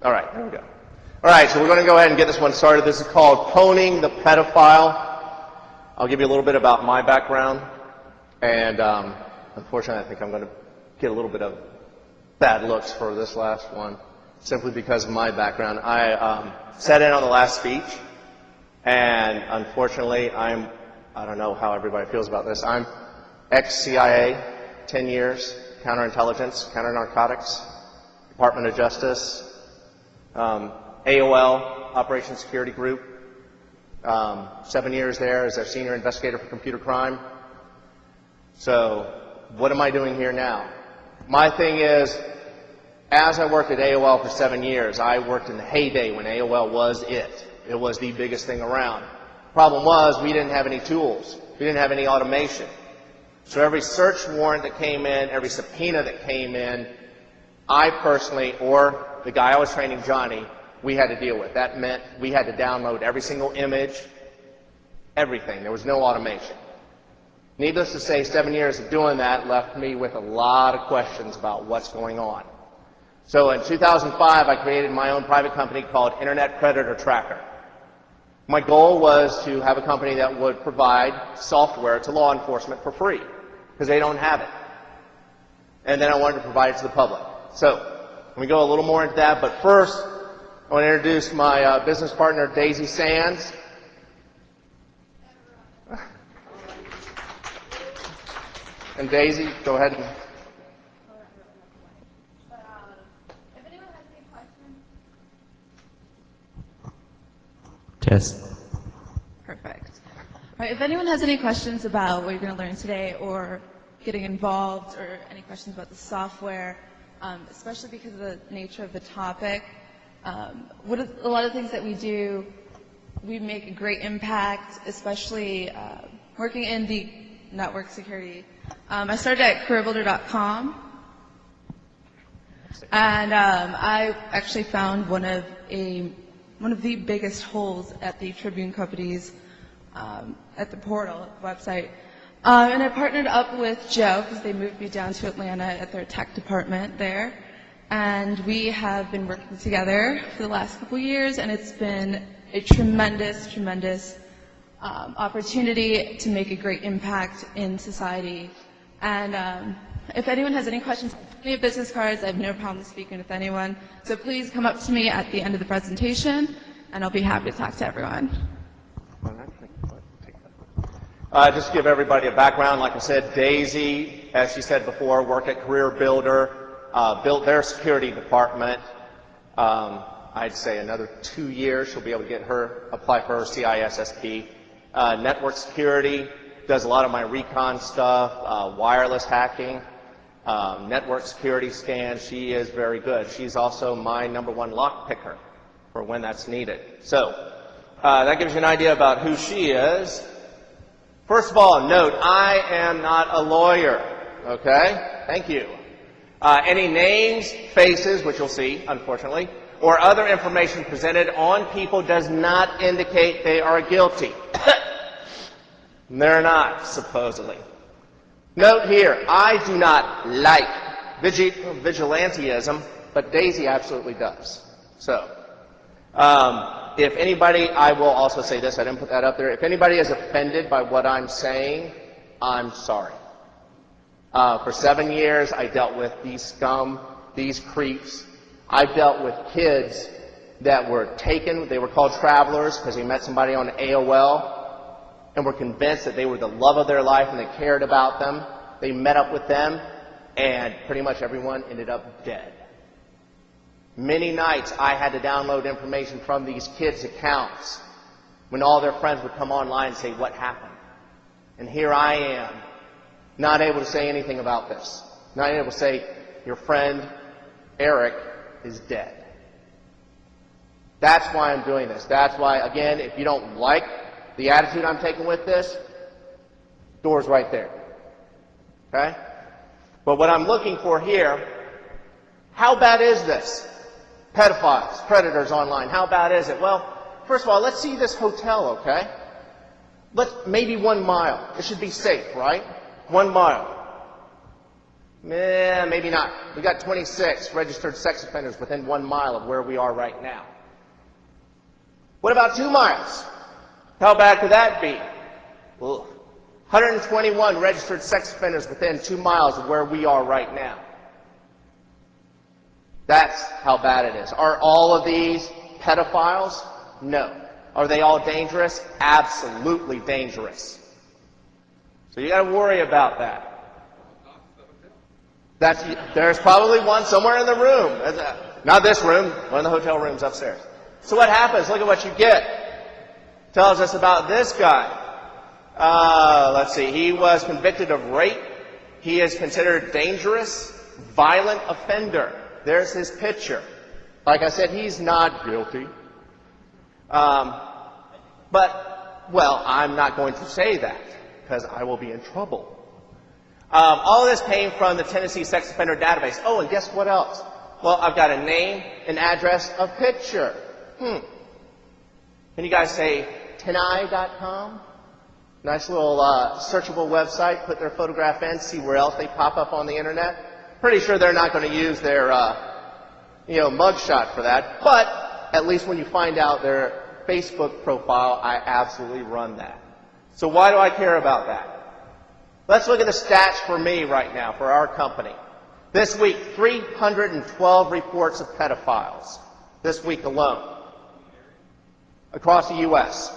All right, there we go. All right, so we're going to go ahead and get this one started. This is called Pwning the Pedophile. I'll give you a little bit about my background. And unfortunately, I think I'm going to get a little bit of bad looks for this last one, simply because of my background. I sat in on the last speech, and unfortunately, I don't know how everybody feels about this. I'm ex-CIA, 10 years, counterintelligence, counter-narcotics, Department of Justice, AOL, Operation Security Group, 7 years there as their senior investigator for computer crime. So what am I doing here now? My thing is, as I worked at AOL for 7 years, I worked in the heyday when AOL was it. It was the biggest thing around. Problem was, we didn't have any tools. We didn't have any automation. So every search warrant that came in, every subpoena that came in, I personally, or the guy I was training, Johnny, we had to deal with. That meant we had to download every single image, everything. There was no automation. Needless to say, 7 years of doing that left me with a lot of questions about what's going on. So in 2005, I created my own private company called InternetTracker. My goal was to have a company that would provide software to law enforcement for free, because they don't have it. And then I wanted to provide it to the public. So let me go a little more into that, but first, I want to introduce my business partner, Daisy Sands. And Daisy, go ahead and... If anyone has any questions... Test. Perfect. All right, if anyone has any questions about what you're going to learn today, or getting involved, or any questions about the software, especially because of the nature of the topic, a lot of things that we do, we make a great impact, especially working in the network security. I started at careerbuilder.com, and I actually found one of the biggest holes at the Tribune companies at the portal website. And I partnered up with Joe, because they moved me down to Atlanta at their tech department there. And we have been working together for the last couple years, and it's been a tremendous, tremendous opportunity to make a great impact in society. And if anyone has any questions, any business cards, I have no problem speaking with anyone. So please come up to me at the end of the presentation, and I'll be happy to talk to everyone. Just to give everybody a background, like I said, Daisy, as she said before, worked at Career Builder, built their security department. I'd say another 2 years she'll be able to apply for her CISSP. Network security, does a lot of my recon stuff, wireless hacking, network security scans. She is very good. She's also my #1 lock picker for when that's needed. So that gives you an idea about who she is. First of all, note, I am not a lawyer, okay? Thank you. Any names, faces, which you'll see, unfortunately, or other information presented on people does not indicate they are guilty. They're not, supposedly. Note here, I do not like vigilantism, but Daisy absolutely does. So, if anybody, I will also say this, I didn't put that up there. If anybody is offended by what I'm saying, I'm sorry. For 7 years, I dealt with these scum, these creeps. I've dealt with kids that were taken, they were called travelers because they met somebody on AOL and were convinced that they were the love of their life and they cared about them. They met up with them, and pretty much everyone ended up dead. Many nights I had to download information from these kids' accounts when all their friends would come online and say, what happened? And here I am, not able to say anything about this. Not able to say, your friend Eric is dead. That's why I'm doing this. That's why, again, if you don't like the attitude I'm taking with this, door's right there. Okay? But what I'm looking for here, how bad is this? Pedophiles, predators online, how bad is it? Well, first of all, let's see this hotel, okay? Maybe 1 mile. It should be safe, right? 1 mile. Maybe not. We got 26 registered sex offenders within 1 mile of where we are right now. What about 2 miles? How bad could that be? Well, 121 registered sex offenders within 2 miles of where we are right now. That's how bad it is. Are all of these pedophiles? No. Are they all dangerous? Absolutely dangerous. So you got to worry about that. There's probably one somewhere in the room. Not this room, one of the hotel rooms upstairs. So what happens? Look at what you get. Tells us about this guy. Let's see. He was convicted of rape. He is considered dangerous, violent offender. There's his picture. Like I said, he's not guilty. But, well, I'm not going to say that because I will be in trouble. All of this came from the Tennessee Sex Offender Database. Oh, and guess what else? Well, I've got a name, an address, a picture. Can you guys say tenai.com? Nice little searchable website. Put their photograph in, see where else they pop up on the internet. Pretty sure they're not going to use their, mugshot for that. But at least when you find out their Facebook profile, I absolutely run that. So why do I care about that? Let's look at the stats for me right now, for our company. This week, 312 reports of pedophiles. This week alone. Across the U.S.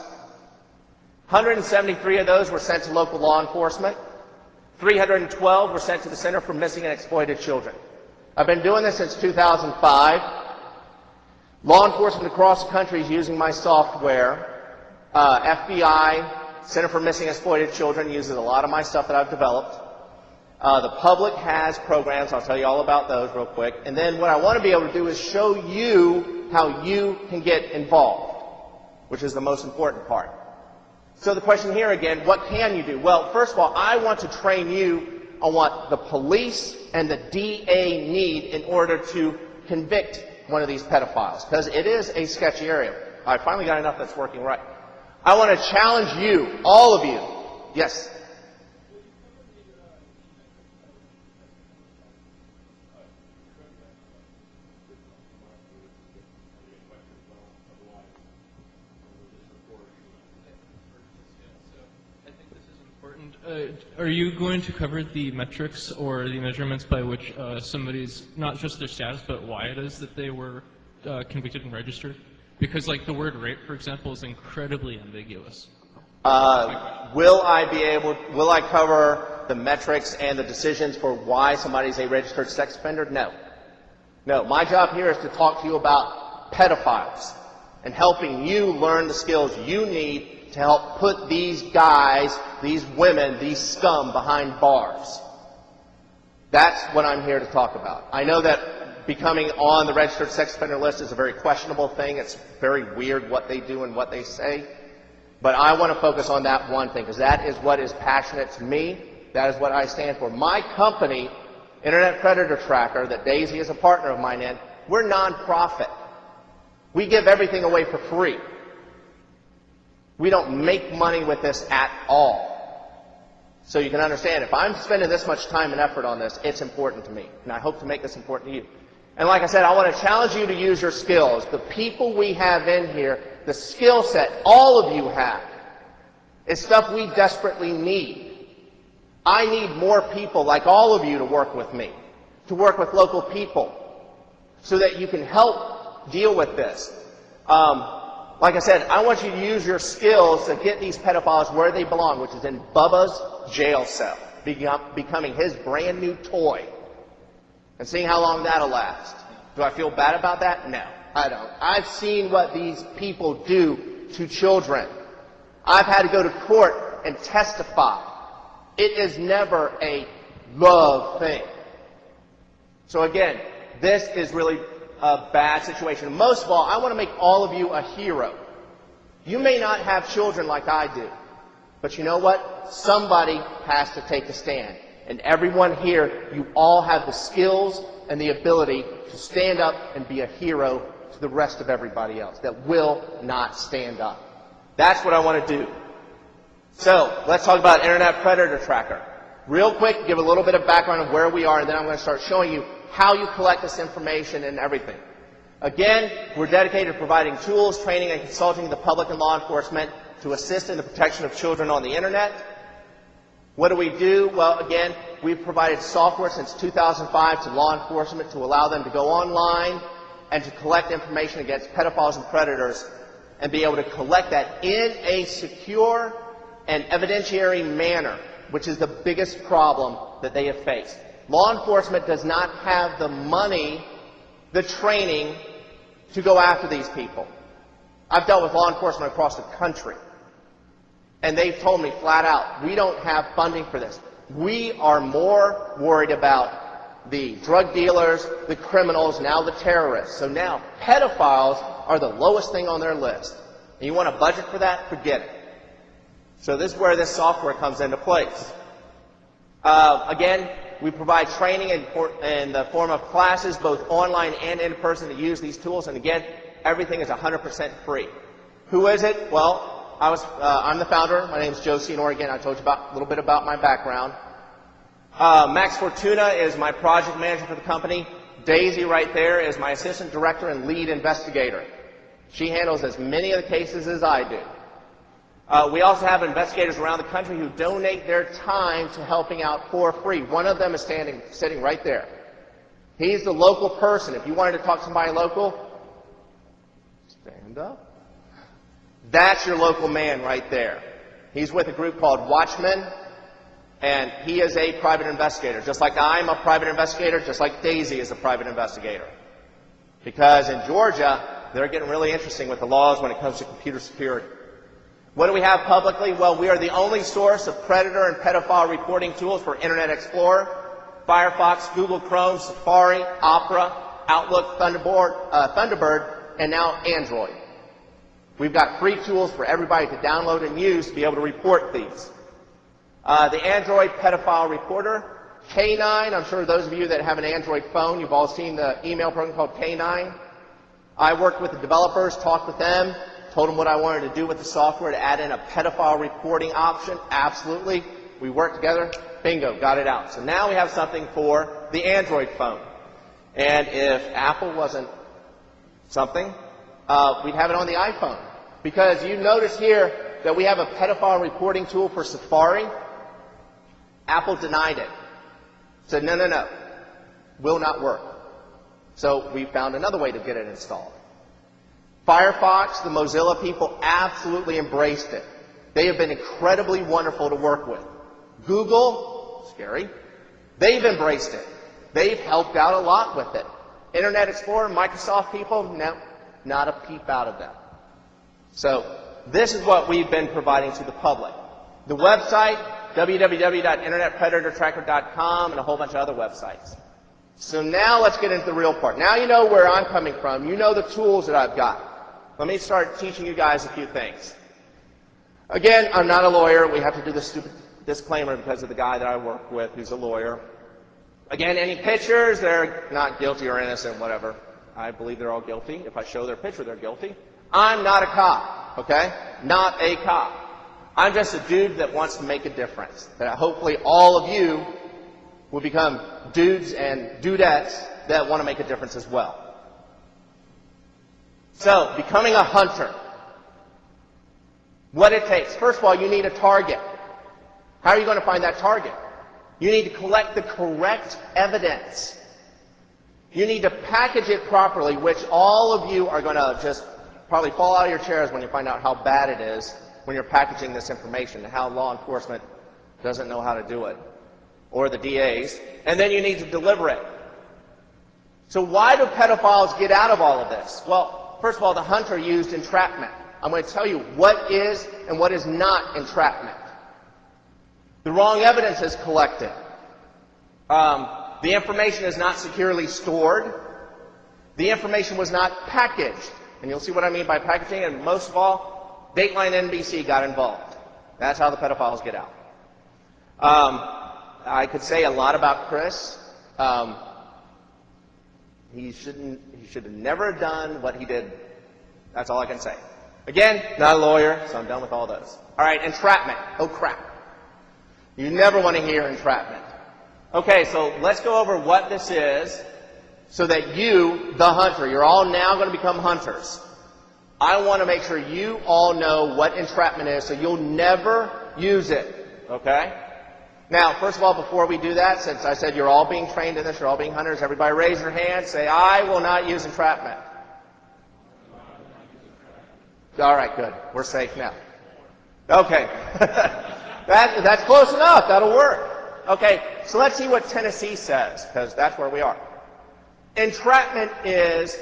173 of those were sent to local law enforcement. 312 were sent to the Center for Missing and Exploited Children. I've been doing this since 2005. Law enforcement across the country is using my software. FBI, Center for Missing and Exploited Children uses a lot of my stuff that I've developed. The public has programs. I'll tell you all about those real quick. And then what I want to be able to do is show you how you can get involved, which is the most important part. So the question here again, what can you do? Well, first of all, I want to train you on what the police and the DA need in order to convict one of these pedophiles, because it is a sketchy area. I finally got enough that's working right. I want to challenge you, all of you. Yes? Are you going to cover the metrics or the measurements by which somebody's, not just their status, but why it is that they were convicted and registered? Because, like, the word rape, for example, is incredibly ambiguous. Will I cover the metrics and the decisions for why somebody's a registered sex offender? No. No, my job here is to talk to you about pedophiles and helping you learn the skills you need to help put these guys, these women, these scum behind bars. That's what I'm here to talk about. I know that becoming on the registered sex offender list is a very questionable thing. It's very weird what they do and what they say. But I want to focus on that one thing, because that is what is passionate to me. That is what I stand for. My company, Internet Predator Tracker, that Daisy is a partner of mine in, we're nonprofit. We give everything away for free. We don't make money with this at all. So you can understand, if I'm spending this much time and effort on this, it's important to me. And I hope to make this important to you. And like I said, I want to challenge you to use your skills. The people we have in here, the skill set all of you have, is stuff we desperately need. I need more people like all of you to work with me, to work with local people, so that you can help deal with this. Like I said, I want you to use your skills to get these pedophiles where they belong, which is in Bubba's jail cell, becoming his brand new toy, and seeing how long that'll last. Do I feel bad about that? No, I don't. I've seen what these people do to children. I've had to go to court and testify. It is never a love thing. So again, this is really a bad situation. Most of all, I want to make all of you a hero. You may not have children like I do, but you know what? Somebody has to take a stand. And everyone here, you all have the skills and the ability to stand up and be a hero to the rest of everybody else that will not stand up. That's what I want to do. So, let's talk about Internet Predator Tracker. Real quick, give a little bit of background of where we are, and then I'm going to start showing you how you collect this information and everything. Again, we're dedicated to providing tools, training, and consulting to the public and law enforcement to assist in the protection of children on the internet. What do we do? Well, again, we've provided software since 2005 to law enforcement to allow them to go online and to collect information against pedophiles and predators and be able to collect that in a secure and evidentiary manner, which is the biggest problem that they have faced. Law enforcement does not have the money, the training, to go after these people. I've dealt with law enforcement across the country, and they've told me flat out, we don't have funding for this. We are more worried about the drug dealers, the criminals, now the terrorists. So now pedophiles are the lowest thing on their list. And you want a budget for that? Forget it. So this is where this software comes into place. Again, we provide training in the form of classes, both online and in person, to use these tools. And again, everything is 100% free. Who is it? Well, I'm the founder. My name is Joe Senor. Again, I told you a little bit about my background. Max Fortuna is my project manager for the company. Daisy right there is my assistant director and lead investigator. She handles as many of the cases as I do. We also have investigators around the country who donate their time to helping out for free. One of them is sitting right there. He's the local person. If you wanted to talk to somebody local, stand up. That's your local man right there. He's with a group called Watchmen, and he is a private investigator. Just like I'm a private investigator, just like Daisy is a private investigator. Because in Georgia, they're getting really interesting with the laws when it comes to computer security. What do we have publicly? Well, we are the only source of predator and pedophile reporting tools for Internet Explorer, Firefox, Google Chrome, Safari, Opera, Outlook, Thunderbird, and now Android. We've got free tools for everybody to download and use to be able to report these. The Android Pedophile Reporter, K9, I'm sure those of you that have an Android phone, you've all seen the email program called K9. I worked with the developers, talked with them, told them what I wanted to do with the software to add in a pedophile reporting option. Absolutely. We worked together. Bingo, got it out. So now we have something for the Android phone. And if Apple wasn't something, we'd have it on the iPhone. Because you notice here that we have a pedophile reporting tool for Safari. Apple denied it. Said, no, will not work. So we found another way to get it installed. Firefox, the Mozilla people absolutely embraced it. They have been incredibly wonderful to work with. Google, scary, they've embraced it. They've helped out a lot with it. Internet Explorer, Microsoft people, no, not a peep out of them. So this is what we've been providing to the public. The website, www.internetpredatortracker.com, and a whole bunch of other websites. So now let's get into the real part. Now you know where I'm coming from. You know the tools that I've got. Let me start teaching you guys a few things. Again, I'm not a lawyer. We have to do this stupid disclaimer because of the guy that I work with who's a lawyer. Again, any pictures, they're not guilty or innocent, whatever. I believe they're all guilty. If I show their picture, they're guilty. I'm not a cop, okay? Not a cop. I'm just a dude that wants to make a difference. That hopefully all of you will become dudes and dudettes that want to make a difference as well. So, becoming a hunter. What it takes. First of all, you need a target. How are you going to find that target? You need to collect the correct evidence. You need to package it properly, which all of you are going to just probably fall out of your chairs when you find out how bad it is when you're packaging this information and how law enforcement doesn't know how to do it, or the DAs. And then you need to deliver it. So why do pedophiles get out of all of this? Well, first of all, the hunter used entrapment. I'm going to tell you what is and what is not entrapment. The wrong evidence is collected. The information is not securely stored. The information was not packaged. And you'll see what I mean by packaging. And most of all, Dateline NBC got involved. That's how the pedophiles get out. I could say a lot about Chris. He should have never done what he did. That's all I can say. Again, not a lawyer, so I'm done with all those. All right, entrapment. Oh, crap. You never want to hear entrapment. Okay, so let's go over what this is so that you, the hunter, you're all now going to become hunters. I want to make sure you all know what entrapment is so you'll never use it. Okay? Now, first of all, before we do that, since I said you're all being trained in this, you're all being hunters, everybody raise your hand, say, I will not use entrapment. All right, good. We're safe now. Okay. That's close enough. That'll work. Okay, so let's see what Tennessee says, because that's where we are. Entrapment is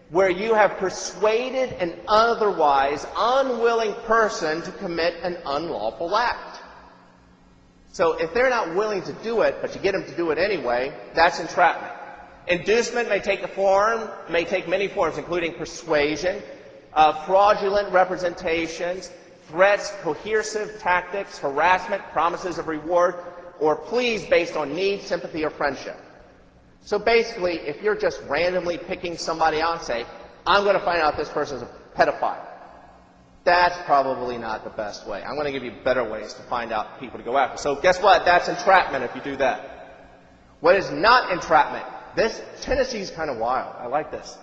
where you have persuaded an otherwise unwilling person to commit an unlawful act. So if they're not willing to do it, but you get them to do it anyway, that's entrapment. Inducement may take many forms, including persuasion, fraudulent representations, threats, coercive tactics, harassment, promises of reward, or pleas based on need, sympathy, or friendship. So basically, if you're just randomly picking somebody out and say, I'm going to find out this person's a pedophile, that's probably not the best way. I'm going to give you better ways to find out people to go after. So guess what? That's entrapment if you do that. What is not entrapment? Tennessee's kind of wild. I like this.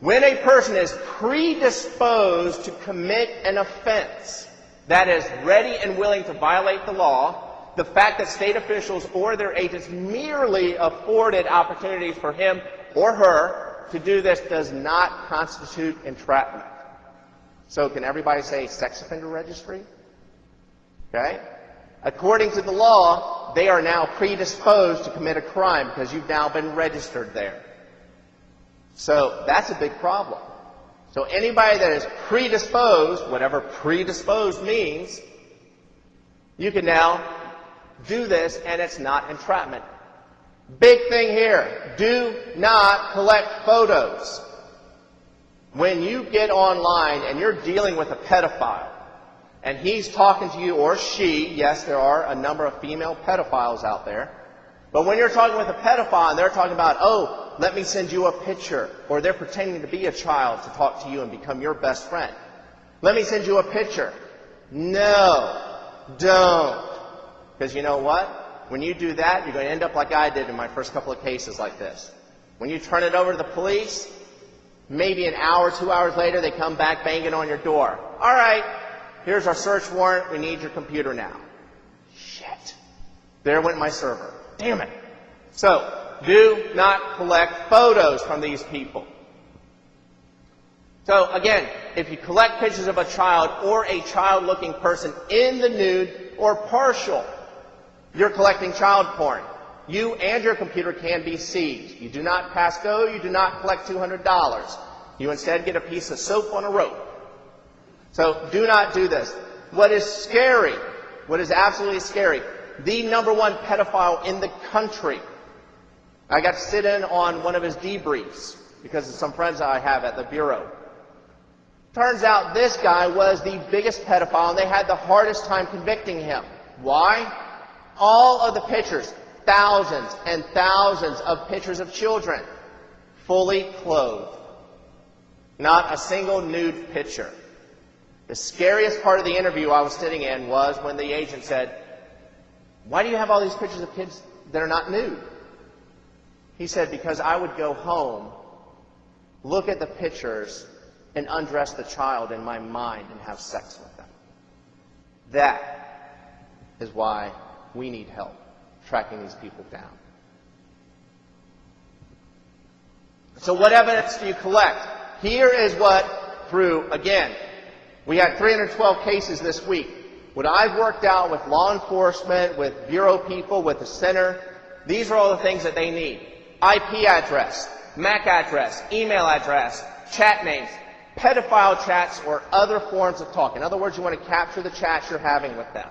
When a person is predisposed to commit an offense that is ready and willing to violate the law, the fact that state officials or their agents merely afforded opportunities for him or her to do this does not constitute entrapment. So can everybody say sex offender registry? Okay? According to the law, they are now predisposed to commit a crime because you've now been registered there. So that's a big problem. So anybody that is predisposed, whatever predisposed means, you can now do this and it's not entrapment. Big thing here, do not collect photos. When you get online and you're dealing with a pedophile and he's talking to you, or she, yes, there are a number of female pedophiles out there, but when you're talking with a pedophile and they're talking about, oh, let me send you a picture, or they're pretending to be a child to talk to you and become your best friend. Let me send you a picture. No, don't. Because you know what? When you do that, you're going to end up like I did in my first couple of cases like this. When you turn it over to the police, maybe an hour, 2 hours later, they come back banging on your door. All right, here's our search warrant. We need your computer now. Shit. There went my server. Damn it. So, do not collect photos from these people. So, again, if you collect pictures of a child or a child-looking person in the nude or partial, you're collecting child porn. You and your computer can be seized. You do not pass go. You do not collect $200. You instead get a piece of soap on a rope. So do not do this. What is scary, what is absolutely scary, the #1 pedophile in the country, I got to sit in on one of his debriefs because of some friends I have at the Bureau. Turns out this guy was the biggest pedophile and they had the hardest time convicting him. Why? All of the pictures, thousands and thousands of pictures of children, fully clothed. Not a single nude picture. The scariest part of the interview I was sitting in was when the agent said, why do you have all these pictures of kids that are not nude? He said, because I would go home, look at the pictures, and undress the child in my mind and have sex with them. That is why we need help tracking these people down. So what evidence do you collect? Here is what, again, we had 312 cases this week. What I've worked out with law enforcement, with Bureau people, with the center, these are all the things that they need. IP address, MAC address, email address, chat names, pedophile chats, or other forms of talk. In other words, you want to capture the chats you're having with them.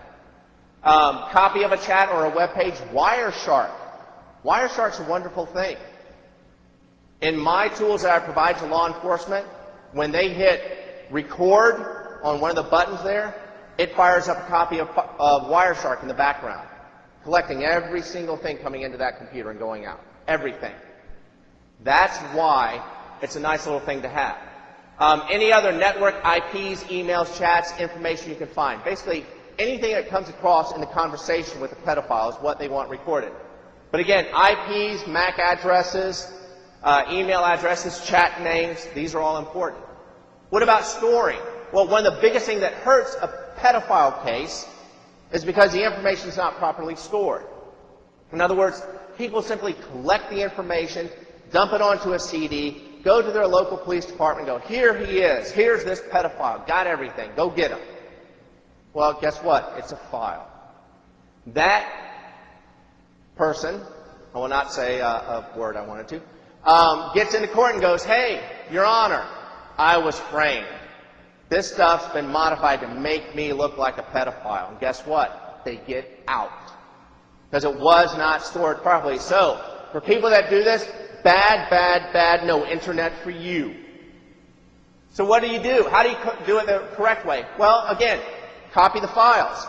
Copy of a chat or a web page, Wireshark. Wireshark's a wonderful thing. In my tools that I provide to law enforcement, when they hit record on one of the buttons there, it fires up a copy of Wireshark in the background, collecting every single thing coming into that computer and going out. Everything. That's why it's a nice little thing to have. Any other network IPs, emails, chats, information you can find. Basically, anything that comes across in the conversation with the pedophile is what they want recorded. But again, IPs, MAC addresses, email addresses, chat names, these are all important. What about storing? Well, one of the biggest things that hurts a pedophile case is because the information is not properly stored. In other words, people simply collect the information, dump it onto a CD, go to their local police department and go, here he is, here's this pedophile, got everything, go get him. Well, guess what? It's a file. That person, I will not say a word I wanted to, gets into court and goes, hey, Your Honor, I was framed. This stuff's been modified to make me look like a pedophile. And guess what? They get out. Because it was not stored properly. So, for people that do this, bad, bad, bad, no internet for you. So what do you do? How do you do it the correct way? Well, again, copy the files.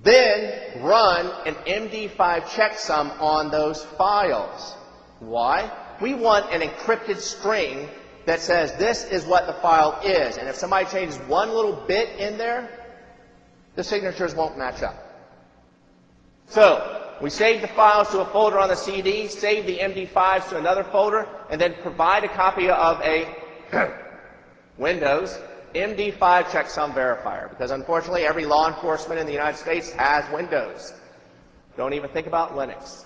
Then run an MD5 checksum on those files. Why? We want an encrypted string that says this is what the file is. And if somebody changes one little bit in there, the signatures won't match up. So, we save the files to a folder on the CD, save the MD5s to another folder, and then provide a copy of a Windows MD5 checksum verifier. Because unfortunately, every law enforcement in the United States has Windows. Don't even think about Linux.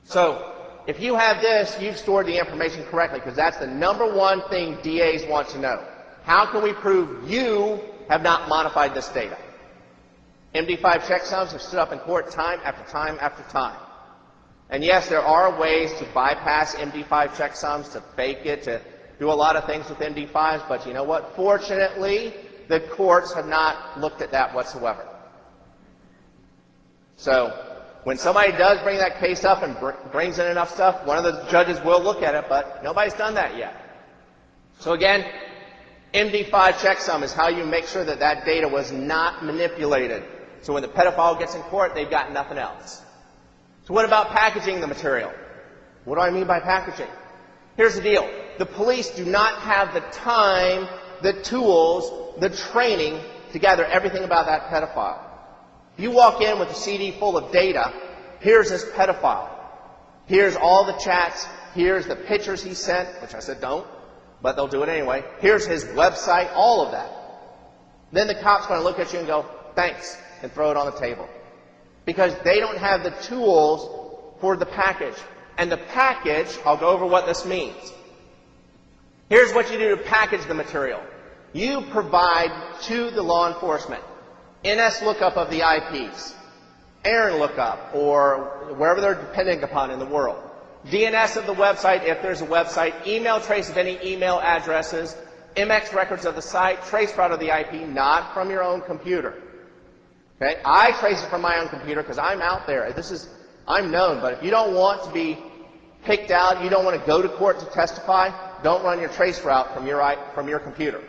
So, if you have this, you've stored the information correctly, because that's the number one thing DAs want to know. How can we prove you have not modified this data? MD5 checksums have stood up in court time after time after time. And yes, there are ways to bypass MD5 checksums, to fake it, to do a lot of things with MD5s, but you know what? Fortunately, the courts have not looked at that whatsoever. So, when somebody does bring that case up and brings in enough stuff, one of the judges will look at it, but nobody's done that yet. So again, MD5 checksum is how you make sure that that data was not manipulated. So when the pedophile gets in court, they've got nothing else. So what about packaging the material? What do I mean by packaging? Here's the deal. The police do not have the time, the tools, the training to gather everything about that pedophile. You walk in with a CD full of data, here's this pedophile. Here's all the chats, here's the pictures he sent, which I said don't, but they'll do it anyway. Here's his website, all of that. Then the cop's going to look at you and go, thanks, and throw it on the table. Because they don't have the tools for the package. And the package, I'll go over what this means. Here's what you do to package the material. You provide to the law enforcement NS lookup of the IPs, ARIN lookup, or wherever they're depending upon in the world, DNS of the website if there's a website, email trace of any email addresses, MX records of the site, trace route of the IP, not from your own computer. Okay? I trace it from my own computer because I'm out there. I'm known, but if you don't want to be picked out, you don't want to go to court to testify, don't run your trace route from your computer.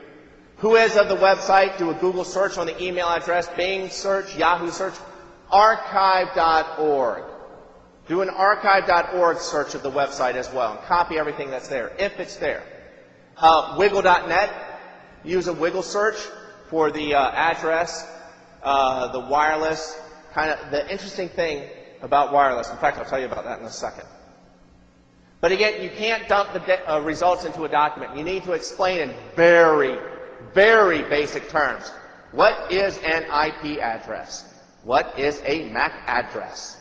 Who is of the website? Do a Google search on the email address, Bing search, Yahoo search, archive.org. Do an archive.org search of the website as well and copy everything that's there, if it's there. Wiggle.net, use a Wiggle search for the address, the wireless, the interesting thing about wireless. In fact, I'll tell you about that in a second. But again, you can't dump the results into a document. You need to explain in very, very basic terms. What is an IP address? What is a MAC address?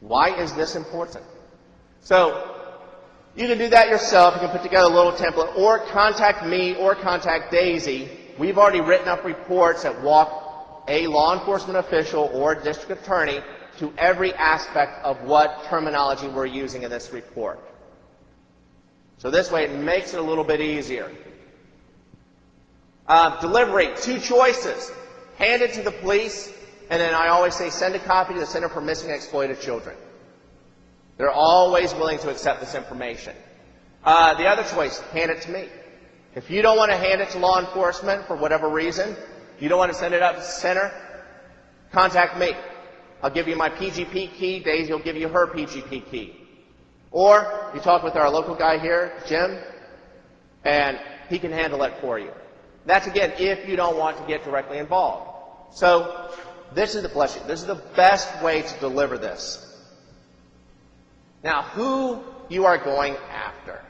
Why is this important? So, you can do that yourself. You can put together a little template, or contact me, or contact Daisy. We've already written up reports that walk a law enforcement official or district attorney to every aspect of what terminology we're using in this report. So this way it makes it a little bit easier. Delivery, 2 choices. Hand it to the police, and then I always say send a copy to the Center for Missing and Exploited Children. They're always willing to accept this information. The other choice, hand it to me. If you don't want to hand it to law enforcement for whatever reason, you don't want to send it up to the center, contact me. I'll give you my PGP key, Daisy will give you her PGP key. Or you talk with our local guy here, Jim, and he can handle it for you. That's, again, if you don't want to get directly involved. So this is the bless you. This is the best way to deliver this. Now, who you are going after.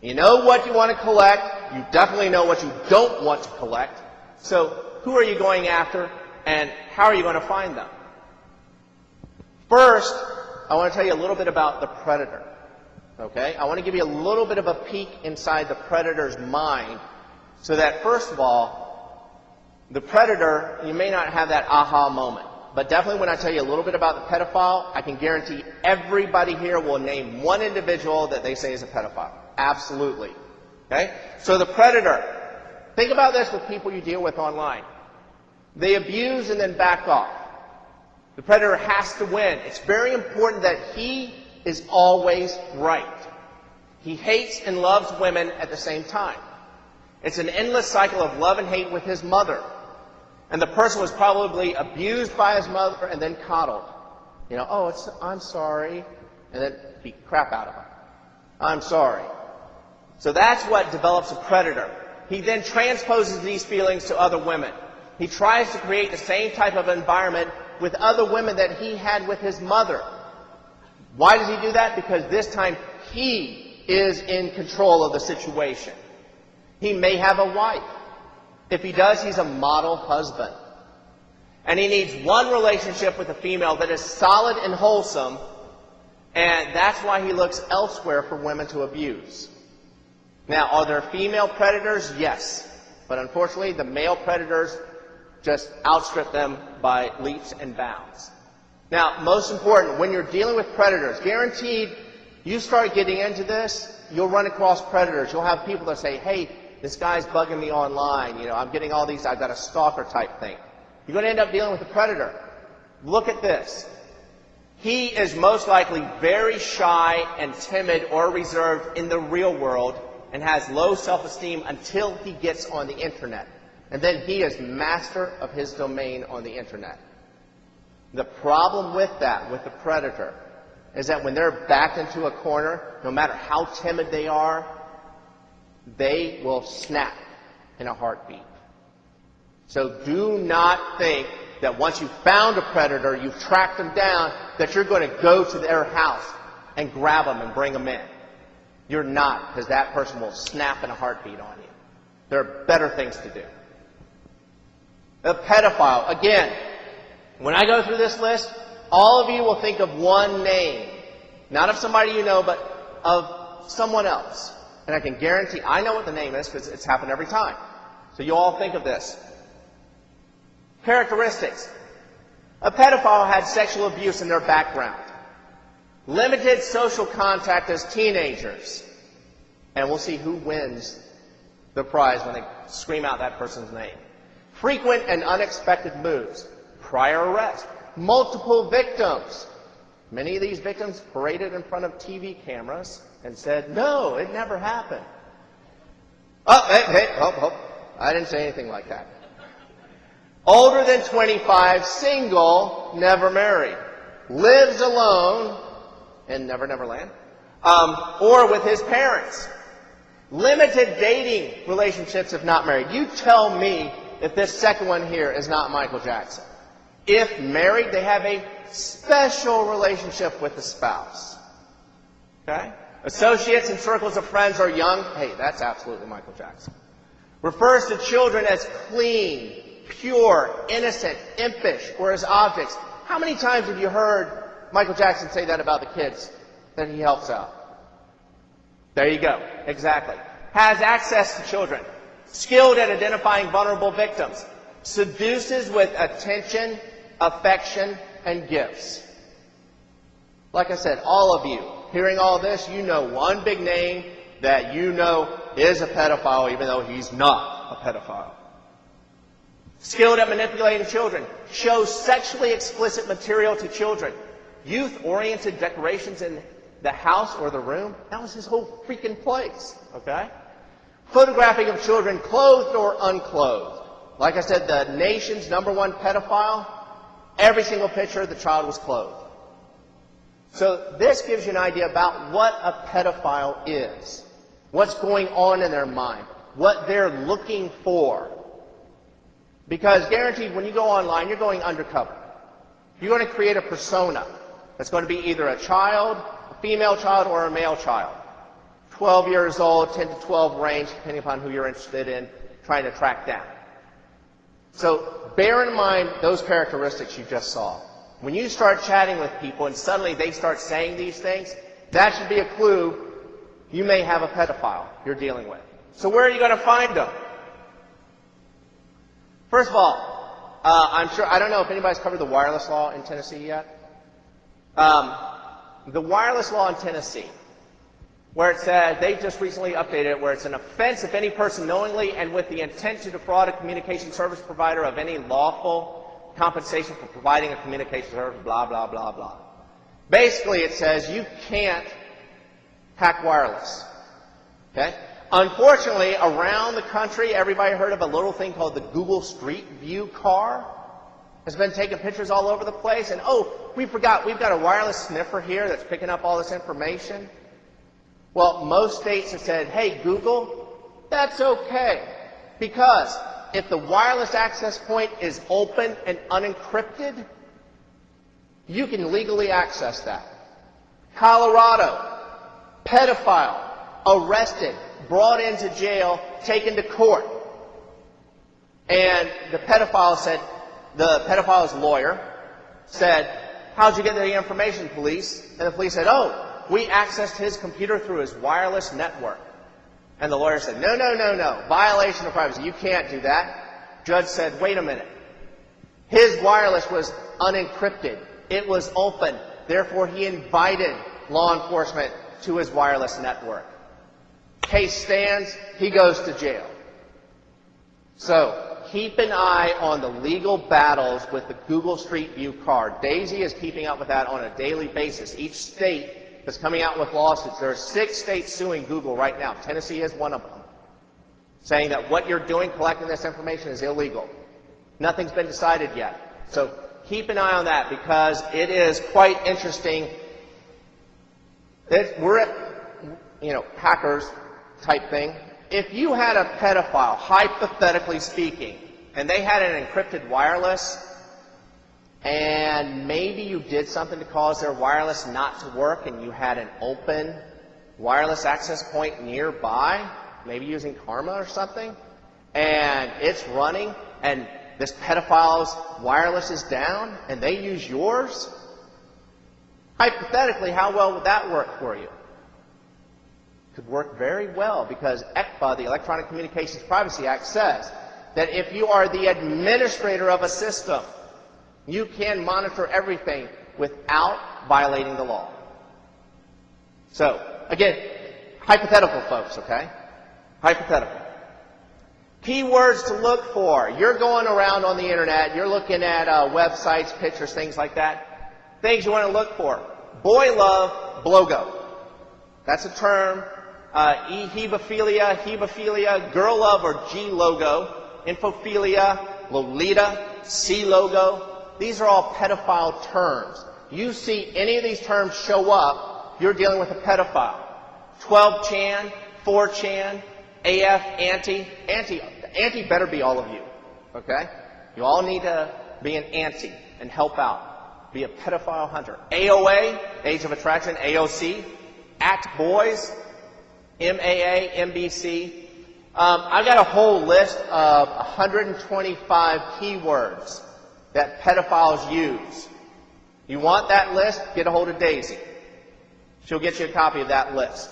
You know what you want to collect. You definitely know what you don't want to collect. So who are you going after, and how are you going to find them? First, I want to tell you a little bit about the predator. Okay? I want to give you a little bit of a peek inside the predator's mind so that, first of all, the predator, you may not have that aha moment. But definitely when I tell you a little bit about the pedophile, I can guarantee everybody here will name one individual that they say is a pedophile. Absolutely. Okay? So the predator. Think about this with people you deal with online. They abuse and then back off. The predator has to win. It's very important that he is always right. He hates and loves women at the same time. It's an endless cycle of love and hate with his mother. And the person was probably abused by his mother and then coddled. You know, oh, I'm sorry. And then beat crap out of him. I'm sorry. So that's what develops a predator. He then transposes these feelings to other women. He tries to create the same type of environment with other women that he had with his mother. Why does he do that? Because this time he is in control of the situation. He may have a wife. If he does, he's a model husband. And he needs one relationship with a female that is solid and wholesome, and that's why he looks elsewhere for women to abuse. Now, are there female predators? Yes. But unfortunately, the male predators just outstrip them by leaps and bounds. Now, most important, when you're dealing with predators, guaranteed you start getting into this, you'll run across predators. You'll have people that say, hey, this guy's bugging me online. You know, I'm getting all these, I've got a stalker type thing. You're going to end up dealing with a predator. Look at this. He is most likely very shy and timid or reserved in the real world and has low self-esteem until he gets on the internet. And then he is master of his domain on the internet. The problem with that, with the predator, is that when they're backed into a corner, no matter how timid they are, they will snap in a heartbeat. So do not think that once you've found a predator, you've tracked them down, that you're going to go to their house and grab them and bring them in. You're not, because that person will snap in a heartbeat on you. There are better things to do. The pedophile, again, when I go through this list, all of you will think of one name. Not of somebody you know, but of someone else. And I can guarantee, I know what the name is because it's happened every time. So you all think of this. Characteristics. A pedophile had sexual abuse in their background. Limited social contact as teenagers. And we'll see who wins the prize when they scream out that person's name. Frequent and unexpected moves. Prior arrest. Multiple victims. Many of these victims paraded in front of TV cameras and said, no, it never happened. Oh, hey, I didn't say anything like that. Older than 25, single, never married. Lives alone in Never Never Land, or with his parents. Limited dating relationships if not married. You tell me if this second one here is not Michael Jackson. If married, they have a special relationship with the spouse. Okay? Associates and circles of friends are young. Hey, that's absolutely Michael Jackson. Refers to children as clean, pure, innocent, impish, or as objects. How many times have you heard Michael Jackson say that about the kids that he helps out? There you go. Exactly. Has access to children. Skilled at identifying vulnerable victims. Seduces with attention, affection, and gifts. Like I said, all of you, hearing all this, you know one big name that you know is a pedophile, even though he's not a pedophile. Skilled at manipulating children. Shows sexually explicit material to children. Youth-oriented decorations in the house or the room. That was his whole freaking place. Okay? Photographing of children clothed or unclothed. Like I said, the nation's #1 pedophile, every single picture, the child was clothed. So this gives you an idea about what a pedophile is. What's going on in their mind. What they're looking for. Because guaranteed, when you go online, you're going undercover. You're going to create a persona that's going to be either a child, a female child, or a male child. 12 years old, 10 to 12 range, depending upon who you're interested in trying to track down. So bear in mind those characteristics you just saw. When you start chatting with people and suddenly they start saying these things, that should be a clue you may have a pedophile you're dealing with. So where are you going to find them? First of all, I don't know if anybody's covered the wireless law in Tennessee yet. The wireless law in Tennessee, where it said, they just recently updated it, where it's an offense if any person knowingly and with the intent to defraud a communication service provider of any lawful compensation for providing a communication service, blah, blah, blah, blah. Basically, it says you can't hack wireless. Okay? Unfortunately, around the country, everybody heard of a little thing called the Google Street View car? Has been taking pictures all over the place, and oh, we forgot, we've got a wireless sniffer here that's picking up all this information. Well, most states have said, hey, Google, that's okay. Because if the wireless access point is open and unencrypted, you can legally access that. Colorado, pedophile, arrested, brought into jail, taken to court. And the pedophile's lawyer said, how'd you get the information, police? And the police said, oh, we accessed his computer through his wireless network. And the lawyer said, no, no, no, no, violation of privacy. You can't do that. Judge said, wait a minute. His wireless was unencrypted. It was open. Therefore, he invited law enforcement to his wireless network. Case stands. He goes to jail. So keep an eye on the legal battles with the Google Street View card. Daisy is keeping up with that on a daily basis. Each state is coming out with lawsuits. There are 6 states suing Google right now. Tennessee is one of them, saying that what you're doing, collecting this information, is illegal. Nothing's been decided yet. So keep an eye on that, because it is quite interesting. We're at, hackers type thing. If you had a pedophile, hypothetically speaking, and they had an encrypted wireless, and maybe you did something to cause their wireless not to work, and you had an open wireless access point nearby, maybe using Karma or something, and it's running, and this pedophile's wireless is down, and they use yours, hypothetically, how well would that work for you? Could work very well, because ECPA, the Electronic Communications Privacy Act, says that if you are the administrator of a system, you can monitor everything without violating the law. So, again, hypothetical, folks, okay? Hypothetical. Keywords to look for. You're going around on the internet, you're looking at websites, pictures, things like that. Things you want to look for. Boy love, blogo. That's a term. Hebophilia, girl love or G logo, infophilia, Lolita, C logo. These are all pedophile terms. You see any of these terms show up, you're dealing with a pedophile. 12chan, 4chan, AF, anti better be all of you, okay? You all need to be an anti and help out. Be a pedophile hunter. AOA, Age of Attraction, AOC, @boys, MAA, MBC. I've got a whole list of 125 keywords that pedophiles use. You want that list? Get a hold of Daisy. She'll get you a copy of that list.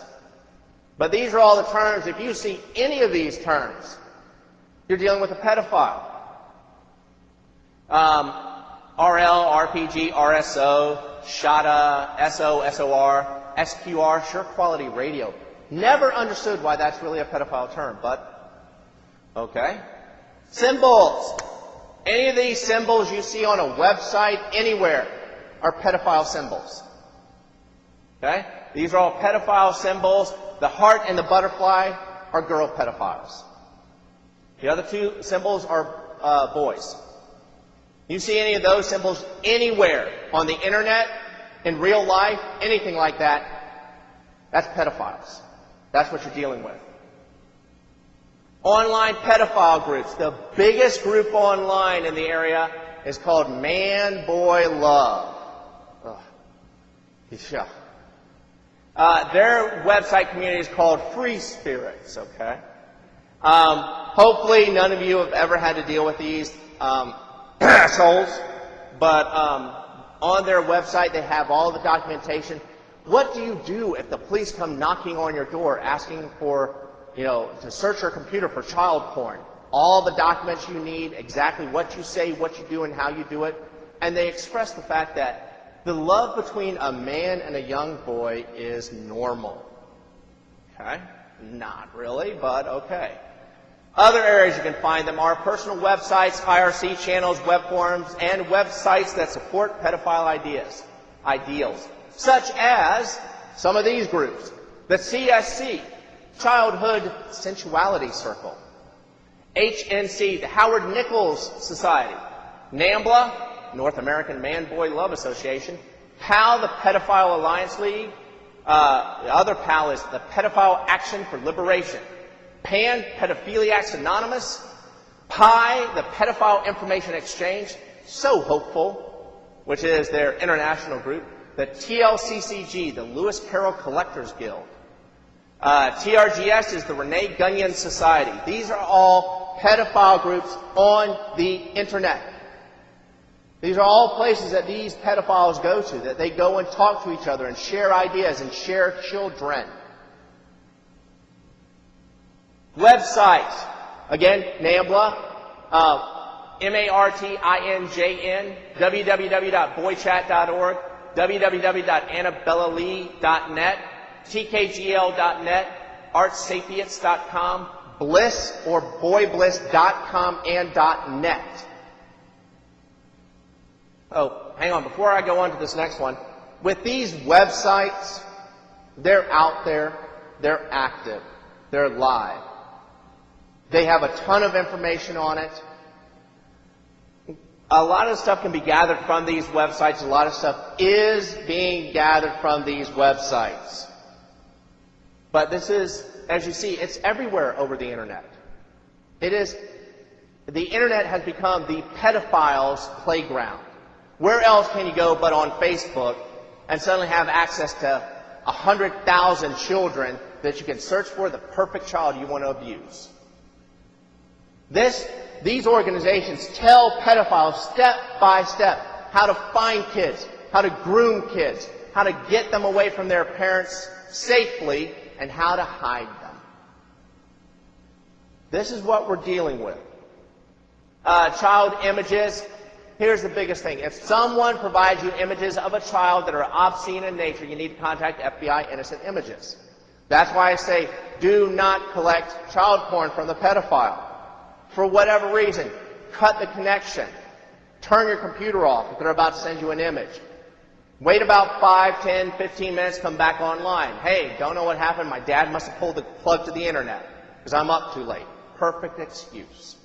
But these are all the terms. If you see any of these terms, you're dealing with a pedophile. RL, RPG, RSO, SHATA, SO, SOR, SQR, Sure Quality Radio. Never understood why that's really a pedophile term, but okay. Symbols. Any of these symbols you see on a website anywhere are pedophile symbols. Okay? These are all pedophile symbols. The heart and the butterfly are girl pedophiles. The other 2 symbols are boys. You see any of those symbols anywhere on the internet, in real life, anything like that, that's pedophiles. That's what you're dealing with. Online pedophile groups. The biggest group online in the area is called Man Boy Love. Ugh. Yeah. Their website community is called Free Spirits, okay? Hopefully none of you have ever had to deal with these assholes, but on their website they have all the documentation. What do you do if the police come knocking on your door asking for, to search your computer for child porn? All the documents you need, exactly what you say, what you do, and how you do it. And they express the fact that the love between a man and a young boy is normal. Okay? Not really, but okay. Other areas you can find them are personal websites, IRC channels, web forums, and websites that support pedophile ideals, such as some of these groups. The CSC, Childhood Sensuality Circle. HNC, the Howard Nichols Society. NAMBLA, North American Man-Boy Love Association. PAL, the Pedophile Alliance League. The other PAL is the Pedophile Action for Liberation. PAN, Pedophiliacs Anonymous. PI, the Pedophile Information Exchange. So Hopeful, which is their international group. The TLCCG, the Lewis Carroll Collectors Guild. TRGS is the Renee Gunyon Society. These are all pedophile groups on the internet. These are all places that these pedophiles go to, that they go and talk to each other and share ideas and share children. Websites. Again, NAMBLA, MARTINJN, www.boychat.org, www.annabellalee.net, tkgl.net, artsapients.com, bliss or boybliss.com, and .net. Oh, hang on. Before I go on to this next one, with these websites, they're out there, they're active, they're live. They have a ton of information on it. A lot of stuff can be gathered from these websites. A lot of stuff is being gathered from these websites. But this is, as you see, it's everywhere over the internet. The internet has become the pedophiles' playground. Where else can you go but on Facebook and suddenly have access to 100,000 children that you can search for the perfect child you want to abuse? These organizations tell pedophiles step by step how to find kids, how to groom kids, how to get them away from their parents safely, and how to hide them. This is what we're dealing with. Child images. Here's the biggest thing. If someone provides you images of a child that are obscene in nature, you need to contact FBI Innocent Images. That's why I say do not collect child porn from the pedophile. For whatever reason, cut the connection. Turn your computer off if they're about to send you an image. Wait about 5, 10, 15 minutes, come back online. Hey, don't know what happened. My dad must have pulled the plug to the internet because I'm up too late. Perfect excuse.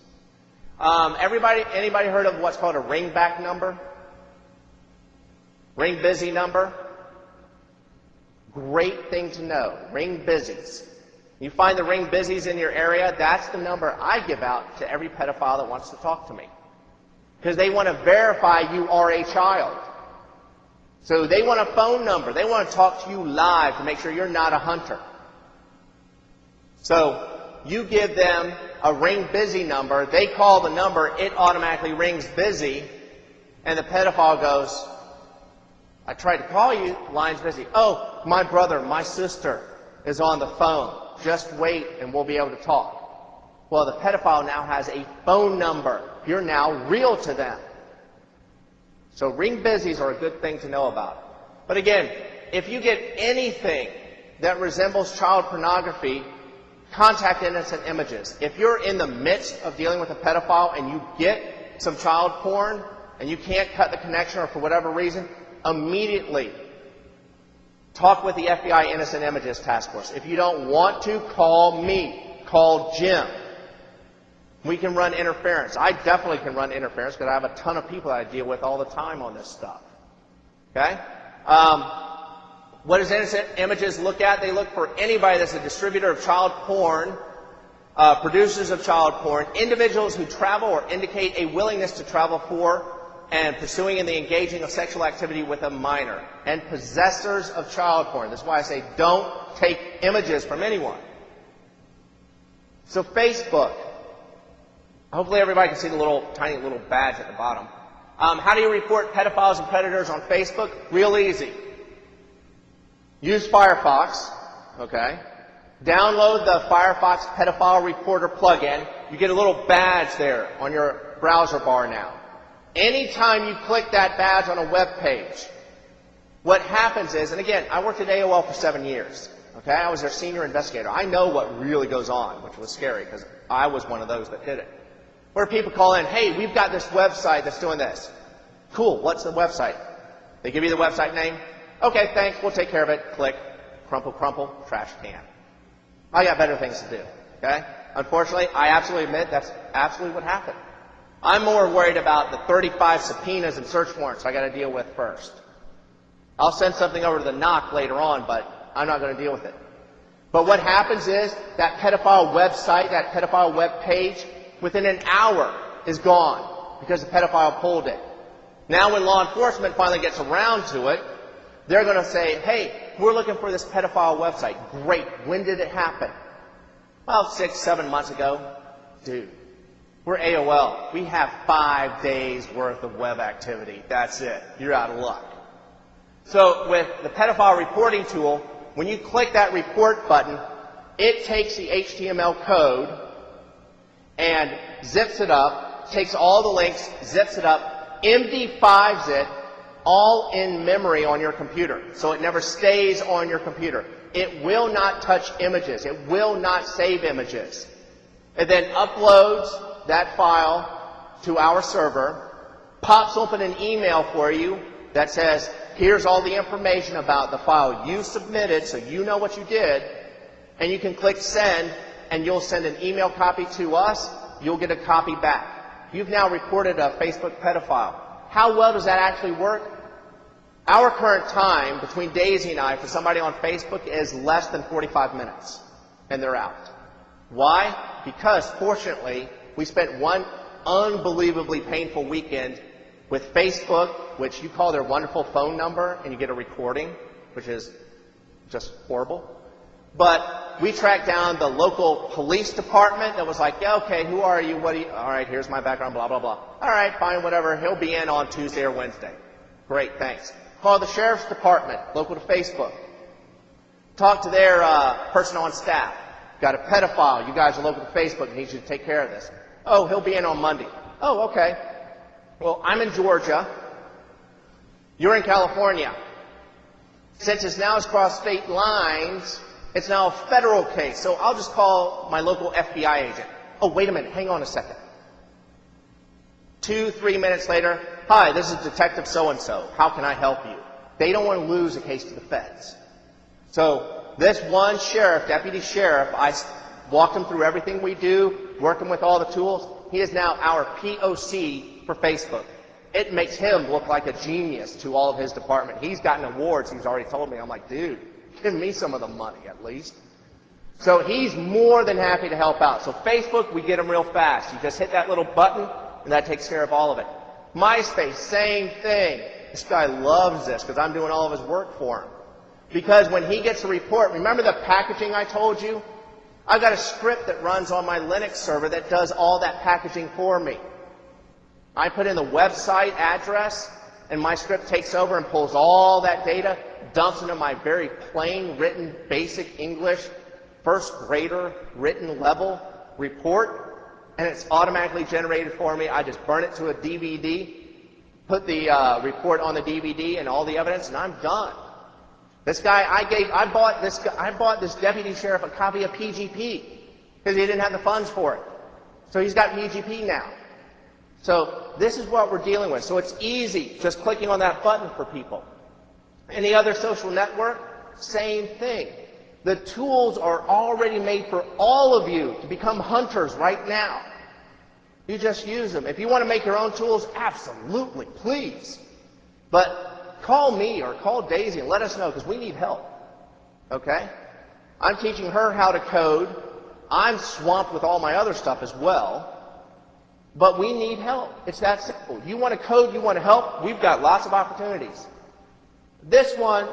Anybody heard of what's called a ringback number? Ring busy number? Great thing to know. Ring busies. You find the ring busies in your area, that's the number I give out to every pedophile that wants to talk to me. Because they want to verify you are a child. So they want a phone number. They want to talk to you live to make sure you're not a hunter. So you give them a ring busy number. They call the number. It automatically rings busy. And the pedophile goes, I tried to call you. Line's busy. Oh, my brother, my sister is on the phone. Just wait and we'll be able to talk. Well, the pedophile now has a phone number. You're now real to them. So ring busies are a good thing to know about. But again, if you get anything that resembles child pornography, contact Innocent Images. If you're in the midst of dealing with a pedophile and you get some child porn and you can't cut the connection or for whatever reason, immediately talk with the FBI Innocent Images Task Force. If you don't want to, call me. Call Jim. We can run interference. I definitely can run interference because I have a ton of people that I deal with all the time on this stuff. Okay? What does Innocent Images look at? They look for anybody that's a distributor of child porn producers of child porn, individuals who travel or indicate a willingness to travel for and pursuing and the engaging of sexual activity with a minor, and possessors of child porn. This is why I say don't take images from anyone. So Facebook. Hopefully everybody can see the little tiny little badge at the bottom. How do you report pedophiles and predators on Facebook? Real easy. Use Firefox, okay? Download the Firefox Pedophile Reporter plugin. You get a little badge there on your browser bar now. Anytime you click that badge on a web page, what happens is, and again, I worked at AOL for 7 years, okay? I was their senior investigator. I know what really goes on, which was scary because I was one of those that did it. Where people call in, hey, we've got this website that's doing this. Cool, what's the website? They give you the website name. Okay, thanks, we'll take care of it. Click, crumple, crumple, trash can. I got better things to do, okay? Unfortunately, I absolutely admit that's absolutely what happened. I'm more worried about the 35 subpoenas and search warrants I got to deal with first. I'll send something over to the NOC later on, but I'm not going to deal with it. But what happens is that pedophile website, that pedophile web page, within an hour is gone because the pedophile pulled it. Now when law enforcement finally gets around to it, they're going to say, hey, we're looking for this pedophile website. Great. When did it happen? Well, 6, 7 months ago. Dude, we're AOL. We have 5 days worth of web activity. That's it. You're out of luck. So with the pedophile reporting tool, when you click that report button, it takes the HTML code and zips it up, takes all the links, zips it up, MD5s it, all in memory on your computer. So it never stays on your computer. It will not touch images. It will not save images. It then uploads that file to our server, pops open an email for you that says, here's all the information about the file you submitted so you know what you did, and you can click send, and you'll send an email copy to us, you'll get a copy back. You've now reported a Facebook pedophile. How well does that actually work? Our current time between Daisy and I for somebody on Facebook is less than 45 minutes, and they're out. Why? Because, fortunately, we spent one unbelievably painful weekend with Facebook, which you call their wonderful phone number, and you get a recording, which is just horrible. But we tracked down the local police department that was like, yeah, okay, who are you? What are you? All right, here's my background, blah, blah, blah. All right, fine, whatever. He'll be in on Tuesday or Wednesday. Great, thanks. Call the sheriff's department, local to Facebook. Talk to their person on staff. Got a pedophile. You guys are local to Facebook. Need you to take care of this. Oh, he'll be in on Monday. Oh, okay. Well, I'm in Georgia. You're in California. Since it's now across state lines, it's now a federal case. So I'll just call my local FBI agent. Oh, wait a minute. Hang on a second. 2, 3 minutes later, hi, this is Detective so-and-so. How can I help you? They don't want to lose a case to the feds. So this one sheriff, deputy sheriff, I walked him through everything we do, working with all the tools. He is now our POC for Facebook. It makes him look like a genius to all of his department. He's gotten awards, he's already told me. I'm like, dude, give me some of the money at least. So he's more than happy to help out. So Facebook, we get him real fast. You just hit that little button, and that takes care of all of it. MySpace, same thing. This guy loves this because I'm doing all of his work for him. Because when he gets a report, remember the packaging I told you? I've got a script that runs on my Linux server that does all that packaging for me. I put in the website address, and my script takes over and pulls all that data, dumps into my very plain written basic English first grader written level report, and it's automatically generated for me. I just burn it to a DVD, put the report on the DVD and all the evidence, and I'm done. This guy, I bought this deputy sheriff a copy of PGP because he didn't have the funds for it. So he's got PGP now. So this is what we're dealing with. So it's easy just clicking on that button for people. Any other social network? Same thing. The tools are already made for all of you to become hunters right now. You just use them. If you want to make your own tools, absolutely, please. But call me or call Daisy and let us know because we need help. Okay? I'm teaching her how to code I'm swamped with all my other stuff as well. But we need help. It's that simple. You want to code, you want to help, we've got lots of opportunities. This one,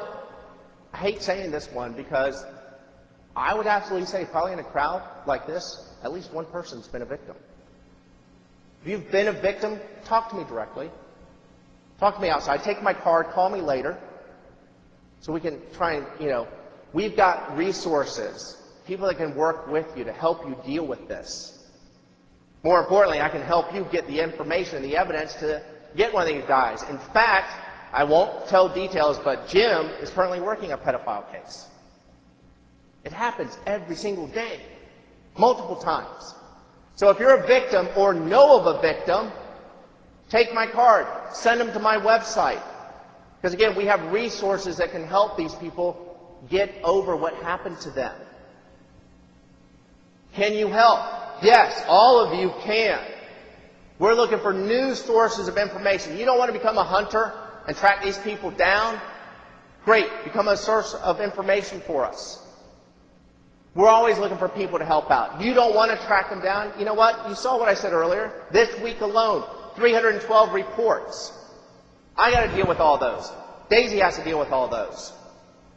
I hate saying this one because I would absolutely say probably in a crowd like this, at least one person's been a victim. If you've been a victim, talk to me directly. Talk to me outside. Take my card, call me later so we can try and, we've got resources, people that can work with you to help you deal with this. More importantly, I can help you get the information and the evidence to get one of these guys. In fact, I won't tell details, but Jim is currently working a pedophile case. It happens every single day, multiple times. So if you're a victim or know of a victim, take my card, send them to my website. Because again, we have resources that can help these people get over what happened to them. Can you help? Yes, all of you can. We're looking for new sources of information. You don't want to become a hunter and track these people down? Great, become a source of information for us. We're always looking for people to help out. You don't want to track them down? You know what? You saw what I said earlier. This week alone, 312 reports. I got to deal with all those. Daisy has to deal with all those.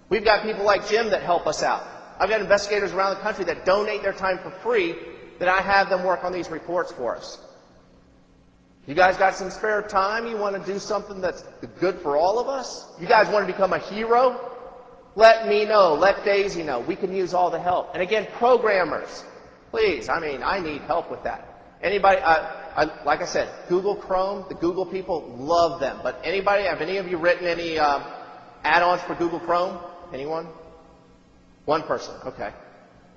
We've got people like Jim that help us out. I've got investigators around the country that donate their time for free that I have them work on these reports for us. You guys got some spare time? You want to do something that's good for all of us? You guys want to become a hero? Let me know. Let Daisy know. We can use all the help. And again, programmers, please, I need help with that. Anybody, like I said, Google Chrome, the Google people love them. But anybody, have any of you written any add-ons for Google Chrome? Anyone? One person, okay.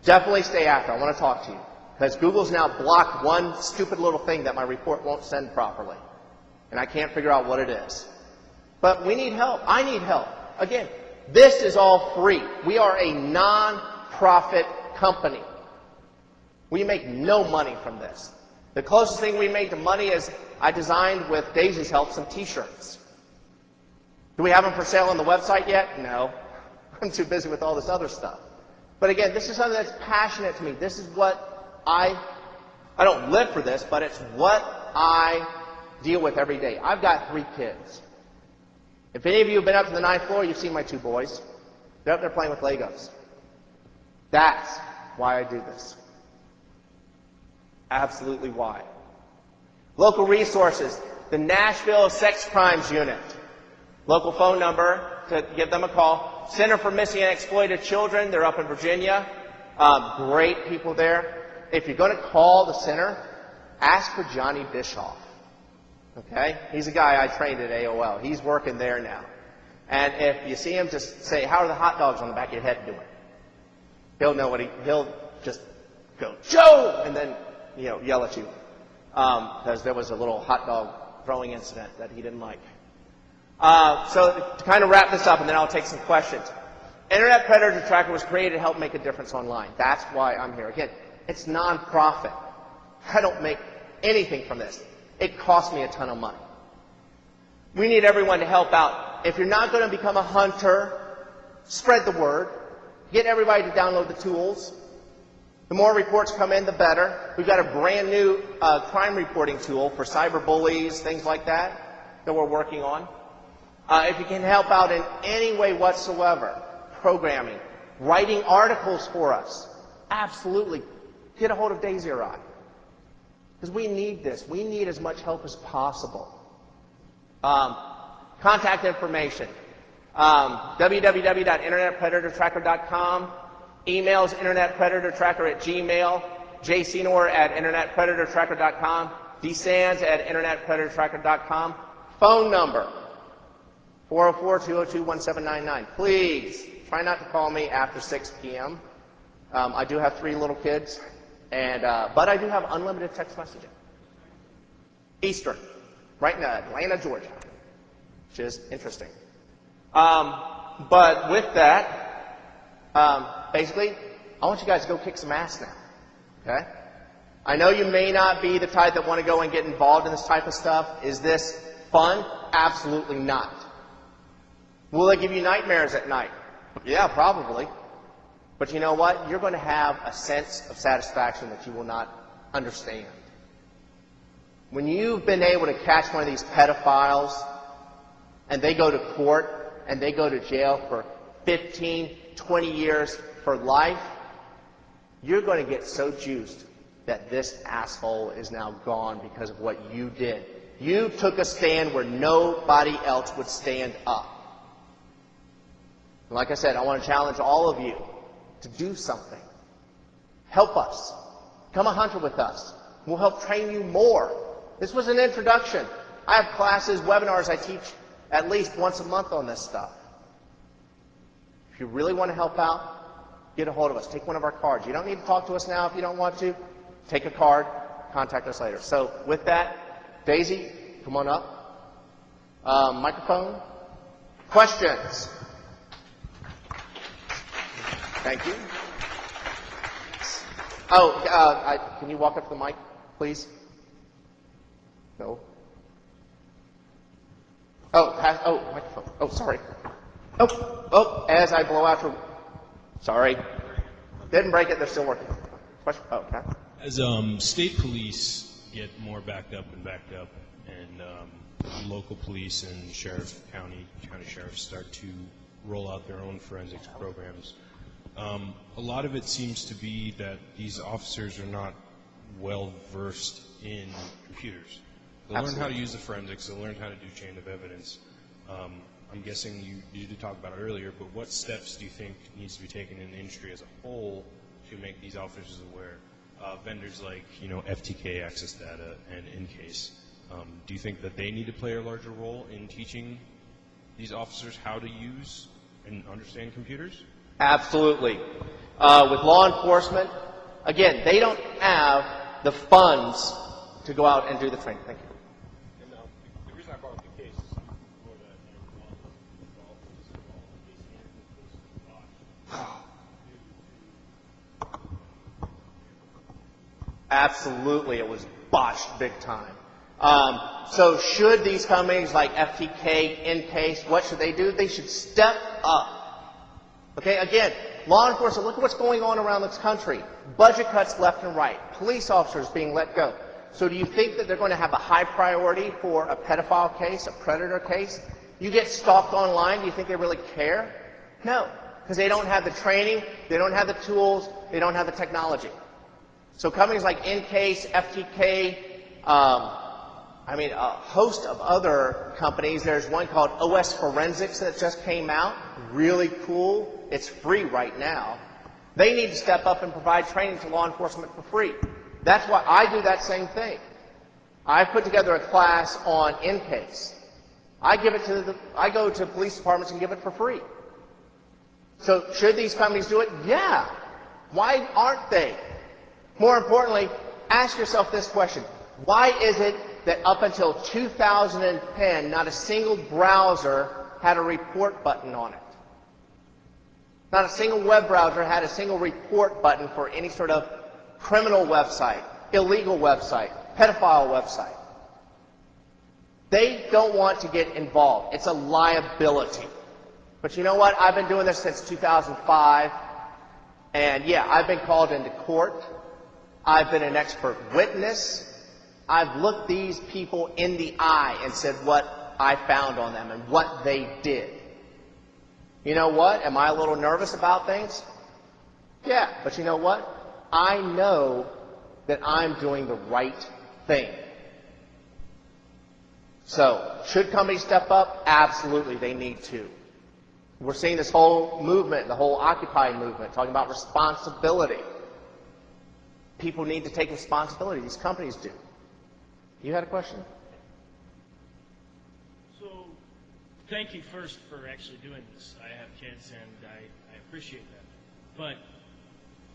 Definitely stay after. I want to talk to you. Because Google's now blocked one stupid little thing that my report won't send properly. And I can't figure out what it is. But we need help. I need help. Again, this is all free. We are a non-profit company. We make no money from this. The closest thing we make to money is I designed, with Daisy's help, some t-shirts. Do we have them for sale on the website yet? No. I'm too busy with all this other stuff. But again, this is something that's passionate to me. This is what I don't live for this, but it's what I deal with every day. I've got 3 kids. If any of you have been up to the 9th floor, you've seen my 2 boys. They're up there playing with Legos. That's why I do this. Absolutely why. Local resources. The Nashville Sex Crimes Unit. Local phone number to give them a call. Center for Missing and Exploited Children. They're up in Virginia. Great people there. If you're going to call the center, ask for Johnny Bischoff. Okay? He's a guy I trained at AOL. He's working there now. And if you see him, just say, "How are the hot dogs on the back of your head doing?" He'll know he'll just go, "Joe!" and then, yell at you. Because there was a little hot dog throwing incident that he didn't like. So to kind of wrap this up, and then I'll take some questions. Internet Predator Tracker was created to help make a difference online. That's why I'm here. Again, it's non-profit. I don't make anything from this. It costs me a ton of money. We need everyone to help out. If you're not going to become a hunter, spread the word. Get everybody to download the tools. The more reports come in, the better. We've got a brand new crime reporting tool for cyber bullies, things like that we're working on. If you can help out in any way whatsoever, programming, writing articles for us, absolutely. Get a hold of Daisy or I. Because we need this. We need as much help as possible. Contact information. www.internetpredatortracker.com. Emails internetpredatortracker@gmail. jsenor@internetpredatortracker.com. dsands@internetpredatortracker.com. Phone number 404-202-1799. Please try not to call me after 6 p.m. I do have 3 little kids, but I do have unlimited text messaging. Eastern, right in Atlanta, Georgia, which is interesting. But with that, basically, I want you guys to go kick some ass now. Okay? I know you may not be the type that want to go and get involved in this type of stuff. Is this fun? Absolutely not. Will it give you nightmares at night? Yeah, probably. But you know what? You're going to have a sense of satisfaction that you will not understand. When you've been able to catch one of these pedophiles and they go to court and they go to jail for 15, 20 years for life, you're going to get so juiced that this asshole is now gone because of what you did. You took a stand where nobody else would stand up. And like I said, I want to challenge all of you to do something. Help us. Become a hunter with us. We'll help train you more. This was an introduction. I have classes, webinars I teach at least once a month on this stuff. If you really want to help out, get a hold of us. Take one of our cards. You don't need to talk to us now if you don't want to. Take a card. Contact us later. So with that, Daisy, come on up. Microphone. Questions? Thank you. Oh, can you walk up to the mic, please? No. Microphone. Oh, sorry. As I blow out your... Sorry. Didn't break it, they're still working. Question? Oh, okay. As state police get more backed up, and local police and county sheriffs start to roll out their own forensics programs, a lot of it seems to be that these officers are not well versed in computers. They'll learn how to use the forensics, they'll learn how to do chain of evidence. I'm guessing you did talk about it earlier, but what steps do you think needs to be taken in the industry as a whole to make these officers aware? Vendors like, FTK, Access Data, and InCase, do you think that they need to play a larger role in teaching these officers how to use and understand computers? Absolutely. With law enforcement, again, they don't have the funds to go out and do the training. Thank you. And the reason I brought up the case is for that Absolutely, it was botched big time. So should these companies like FTK, InCase, what should they do? They should step up. Okay, again, law enforcement, look at what's going on around this country. Budget cuts left and right. Police officers being let go. So do you think that they're going to have a high priority for a pedophile case, a predator case? You get stalked online, do you think they really care? No, because they don't have the training, they don't have the tools, they don't have the technology. So companies like InCase, FTK, a host of other companies. There's one called OS Forensics that just came out. Really cool. It's free right now. They need to step up and provide training to law enforcement for free. That's why I do that same thing. I put together a class on InCase. I go to police departments and give it for free. So should these companies do it? Yeah. Why aren't they? More importantly, ask yourself this question. Why is it that up until 2010, not a single browser had a report button on it? Not a single web browser had a single report button for any sort of criminal website, illegal website, pedophile website. They don't want to get involved. It's a liability. But you know what? I've been doing this since 2005. And yeah, I've been called into court. I've been an expert witness. I've looked these people in the eye and said what I found on them and what they did. You know what? Am I a little nervous about things? Yeah, but you know what? I know that I'm doing the right thing. So, should companies step up? Absolutely, they need to. We're seeing this whole movement, the whole Occupy movement, talking about responsibility. People need to take responsibility. These companies do. You had a question? So, thank you first for actually doing this. I have kids and I appreciate that. But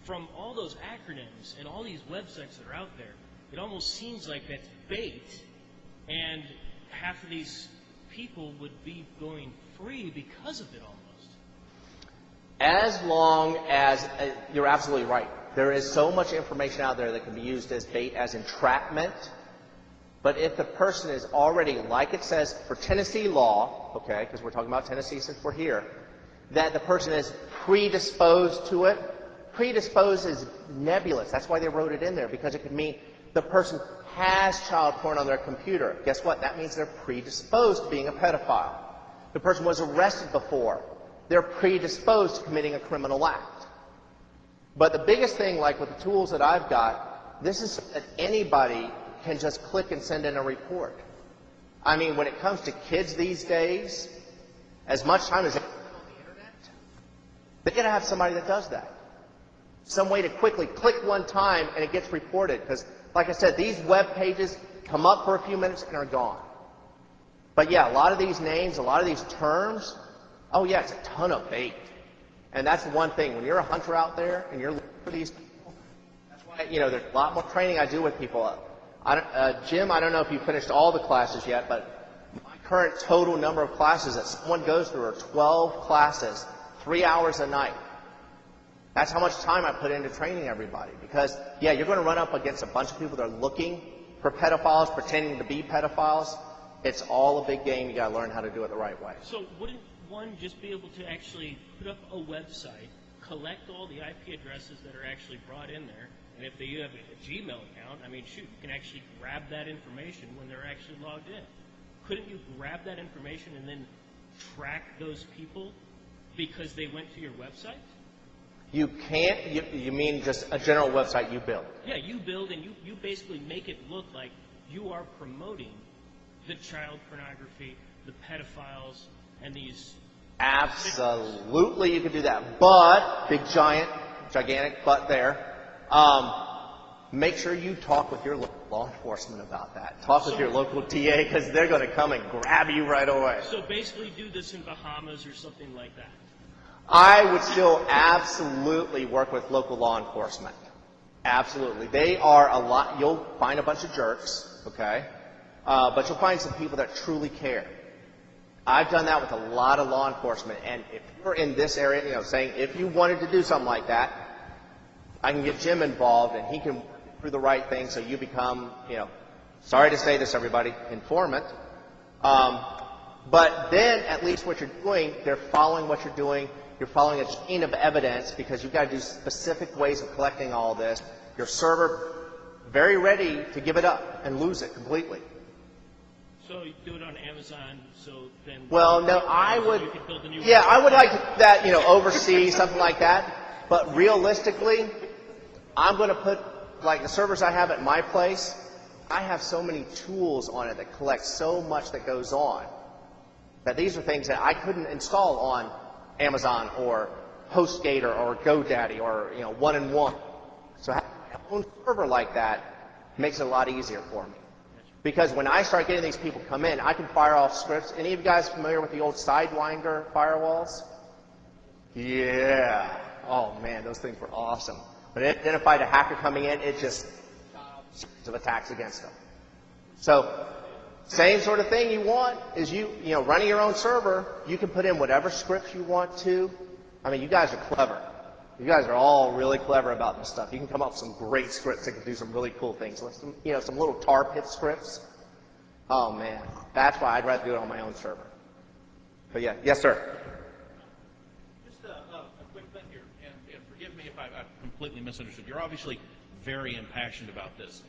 from all those acronyms and all these websites that are out there, it almost seems like that's bait, and half of these people would be going free because of it almost. As long as, you're absolutely right. There is so much information out there that can be used as bait, as entrapment. But if the person is already, like it says for Tennessee law, okay, because we're talking about Tennessee since we're here, that the person is predisposed to it, predisposed is nebulous. That's why they wrote it in there, because it could mean the person has child porn on their computer. Guess what? That means they're predisposed to being a pedophile. The person was arrested before. They're predisposed to committing a criminal act. But the biggest thing, like with the tools that I've got, this is that anybody can just click and send in a report. I mean, when it comes to kids these days, as much time as they spend on the internet, they got to have somebody that does that. Some way to quickly click one time and it gets reported. Because, like I said, these web pages come up for a few minutes and are gone. But yeah, a lot of these names, a lot of these terms, oh yeah, it's a ton of bait. And that's the one thing. When you're a hunter out there and you're looking for these people, that's why, there's a lot more training I do with people. Jim, I don't know if you finished all the classes yet, but my current total number of classes that someone goes through are 12 classes, 3 hours a night. That's how much time I put into training everybody. Because, yeah, you're going to run up against a bunch of people that are looking for pedophiles, pretending to be pedophiles. It's all a big game. You got to learn how to do it the right way. So wouldn't one just be able to actually put up a website, collect all the IP addresses that are actually brought in there, and if you have a Gmail account, I mean, shoot, you can actually grab that information when they're actually logged in. Couldn't you grab that information and then track those people because they went to your website? You can't, you mean just a general website you build? Yeah, you build and you basically make it look like you are promoting the child pornography, the pedophiles, and these... Absolutely, you could do that. But, gigantic but there, make sure you talk with your law enforcement about that. Talk with your local TA, because they're going to come and grab you right away. So basically do this in Bahamas or something like that. I would still absolutely work with local law enforcement. Absolutely. They are a lot, you'll find a bunch of jerks, okay? But you'll find some people that truly care. I've done that with a lot of law enforcement, and if you're in this area, saying if you wanted to do something like that, I can get Jim involved, and he can work through the right thing so you become, sorry to say this, everybody, informant. But then, at least what you're doing, they're following what you're doing. You're following a chain of evidence because you've got to do specific ways of collecting all this. Your server, very ready to give it up and lose it completely. So you do it on Amazon, so then... Well, no, I would... You could build a new yeah, website. I would like that, oversee something like that. But realistically, I'm going to put, like the servers I have at my place, I have so many tools on it that collect so much that goes on, that these are things that I couldn't install on Amazon or HostGator or GoDaddy or, 1&1. So having my own server like that makes it a lot easier for me. Because when I start getting these people come in, I can fire off scripts. Any of you guys familiar with the old Sidewinder firewalls? Yeah. Oh, man, those things were awesome. When it identified a hacker coming in, it just series of attacks against them. So same sort of thing you want is running your own server. You can put in whatever scripts you want to. I mean, you guys are clever. You guys are all really clever about this stuff. You can come up with some great scripts that can do some really cool things. Some little tar pit scripts. Oh, man. That's why I'd rather do it on my own server. But yeah. Yes, sir. Just a quick thing here, and forgive me if I've completely misunderstood. You're obviously very impassioned about this.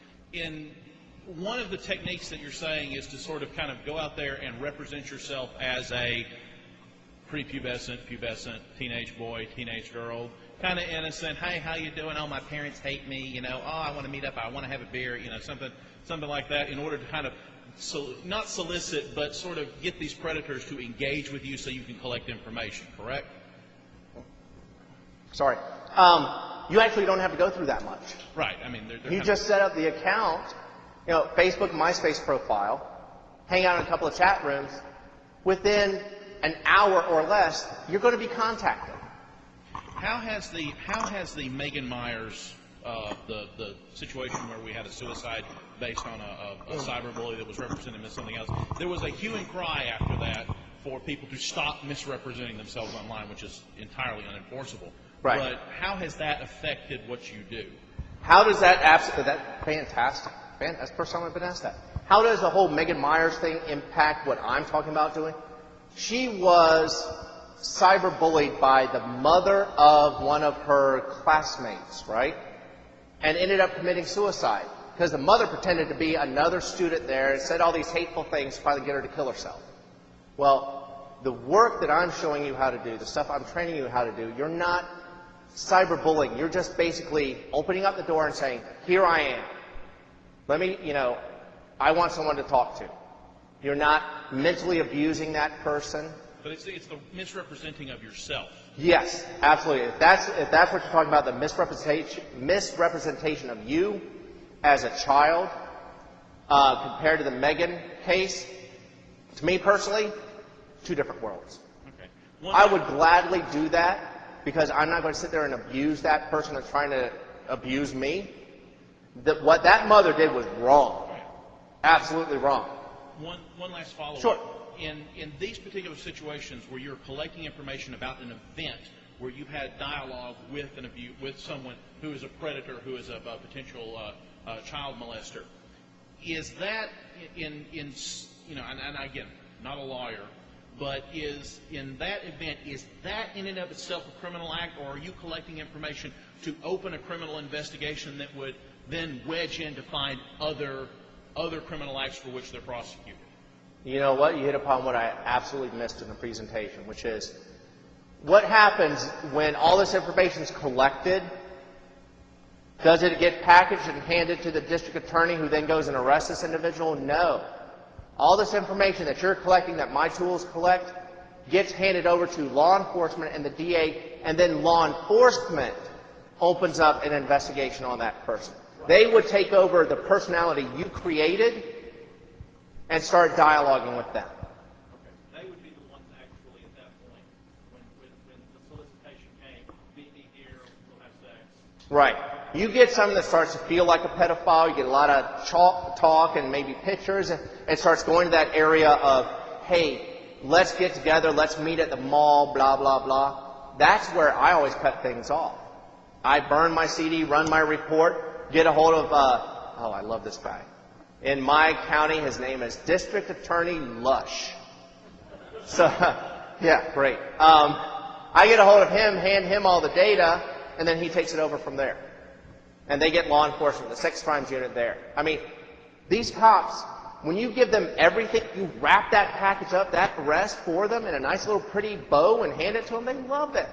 One of the techniques that you're saying is to sort of kind of go out there and represent yourself as a prepubescent, pubescent, teenage boy, teenage girl, kind of innocent. Hey, how you doing? Oh, my parents hate me. Oh, I want to meet up. I want to have a beer. Something like that, in order to kind of not solicit, but sort of get these predators to engage with you so you can collect information. Correct? Sorry. You actually don't have to go through that much. Right. I mean, you just set up the account, Facebook, MySpace profile, hang out in a couple of chat rooms. Within an hour or less, you're going to be contacted. How has the Megan Myers, the situation where we had a suicide based on a cyberbully that was represented as something else, there was a hue and cry after that for people to stop misrepresenting themselves online, which is entirely unenforceable. Right. But how has that affected what you do? How does that fantastic. That's the first time I've been asked that. How does the whole Megan Myers thing impact what I'm talking about doing? She was cyberbullied by the mother of one of her classmates, right? And ended up committing suicide because the mother pretended to be another student there and said all these hateful things to finally get her to kill herself. Well, the work that I'm showing you how to do, the stuff I'm training you how to do, you're not cyberbullying. You're just basically opening up the door and saying, here I am. Let me, I want someone to talk to. You're not mentally abusing that person. But it's the misrepresenting of yourself. Yes, absolutely. If that's what you're talking about, the misrepresentation of you as a child compared to the Megan case, to me personally, two different worlds. Okay. I would gladly do that because I'm not going to sit there and abuse that person that's trying to abuse me. What that mother did was wrong. Absolutely wrong. One last follow-up. Sure. In these particular situations where you're collecting information about an event where you've had dialogue with someone who is a predator, who is a potential child molester, is that and again, not a lawyer, but is in that event, is that in and of itself a criminal act, or are you collecting information to open a criminal investigation that would then wedge in to find other criminal acts for which they're prosecuted? You know what? You hit upon what I absolutely missed in the presentation, which is what happens when all this information is collected. Does it get packaged and handed to the district attorney who then goes and arrests this individual? No. All this information that you're collecting, that my tools collect, gets handed over to law enforcement and the DA, and then law enforcement opens up an investigation on that person. They would take over the personality you created and start dialoguing with them. Okay. They would be the ones actually at that point when the solicitation came, meet me here, we'll have sex. Right. You get someone that starts to feel like a pedophile, you get a lot of talk and maybe pictures, and it starts going to that area of, hey, let's get together, let's meet at the mall, blah, blah, blah. That's where I always cut things off. I burn my CD, run my report, get a hold of, I love this guy. In my county, his name is District Attorney Lush. So, yeah, great. I get a hold of him, hand him all the data, and then he takes it over from there. And they get law enforcement, the sex crimes unit there. I mean, these cops, when you give them everything, you wrap that package up, that arrest for them in a nice little pretty bow and hand it to them, they love it.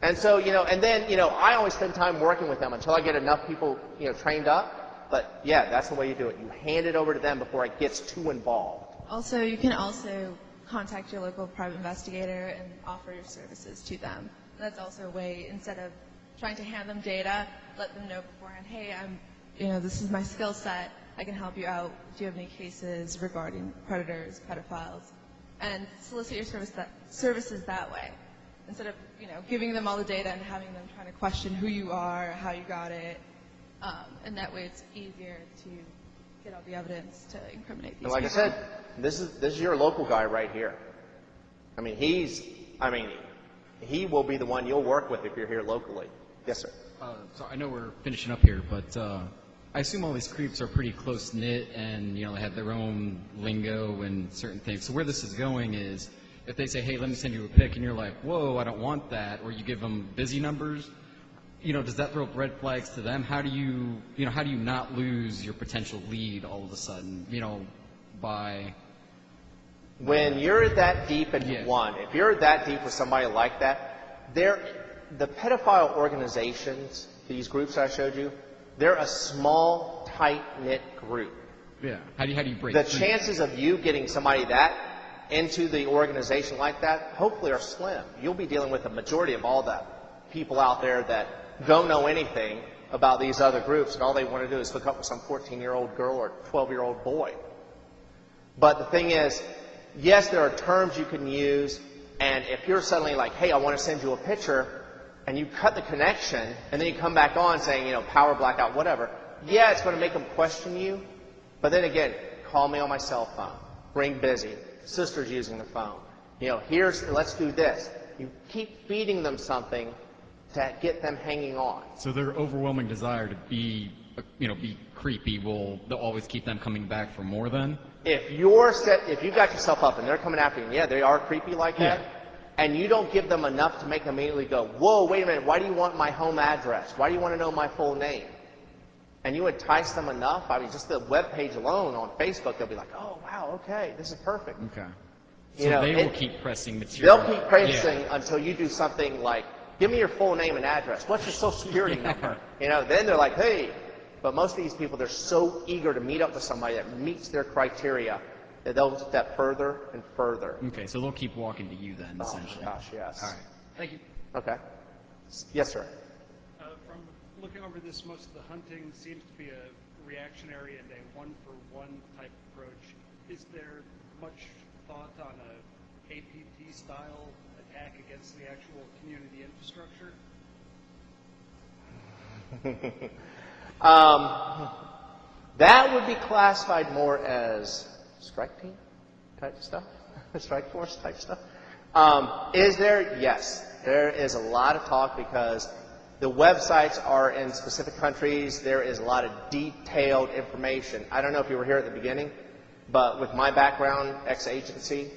And so, and then, I always spend time working with them until I get enough people, trained up. But yeah, that's the way you do it. You hand it over to them before it gets too involved. Also, you can also contact your local private investigator and offer your services to them. That's also a way, instead of trying to hand them data, let them know beforehand, hey, this is my skill set. I can help you out. Do you have any cases regarding predators, pedophiles? And solicit your services that way. Instead of, giving them all the data and having them trying to question who you are, how you got it. And that way it's easier to get all the evidence to incriminate these And like people. I said, this is your local guy right here. I mean, he will be the one you'll work with if you're here locally. Yes, sir. So I know we're finishing up here, but I assume all these creeps are pretty close-knit and, they have their own lingo and certain things. So where this is going is if they say, hey, let me send you a pic, and you're like, whoa, I don't want that, or you give them busy numbers, does that throw up red flags to them? How do you not lose your potential lead all of a sudden, by... When you're that deep into if you're that deep with somebody like that, the pedophile organizations, these groups I showed you, they're a small, tight-knit group. Yeah. How do you break The through? chances of you getting somebody that into the organization like that, hopefully are slim. You'll be dealing with the majority of all the people out there that don't know anything about these other groups, and all they want to do is hook up with some 14-year-old girl or 12-year-old boy. But the thing is, yes, there are terms you can use, and if you're suddenly like, hey, I want to send you a picture, and you cut the connection, and then you come back on saying, power blackout, whatever, yeah, it's going to make them question you. But then again, call me on my cell phone. Ring busy. Sister's using the phone. Let's do this. You keep feeding them something to get them hanging on. So their overwhelming desire to be be creepy, they'll always keep them coming back for more then? If you got yourself up and they're coming after you, and yeah, they are creepy like that, and you don't give them enough to make them immediately go, whoa, wait a minute, why do you want my home address? Why do you want to know my full name? And you entice them enough, I mean, just the web page alone on Facebook, they'll be like, oh, wow, okay, this is perfect. Okay. You So know, they will keep pressing material. They'll keep pressing until you do something like, give me your full name and address. What's your social security number? Then they're like, hey. But most of these people, they're so eager to meet up with somebody that meets their criteria that they'll step further and further. Okay, so they'll keep walking to you then, essentially. Oh, gosh, yes. All right. Thank you. Okay. Yes, sir. From looking over this, most of the hunting seems to be a reactionary and a one-for-one type approach. Is there much thought on a APT-style attack against the actual community infrastructure? That would be classified more as strike team type stuff, strike force type stuff. Is there? Yes. There is a lot of talk because the websites are in specific countries. There is a lot of detailed information. I don't know if you were here at the beginning, but with my background, ex-agency,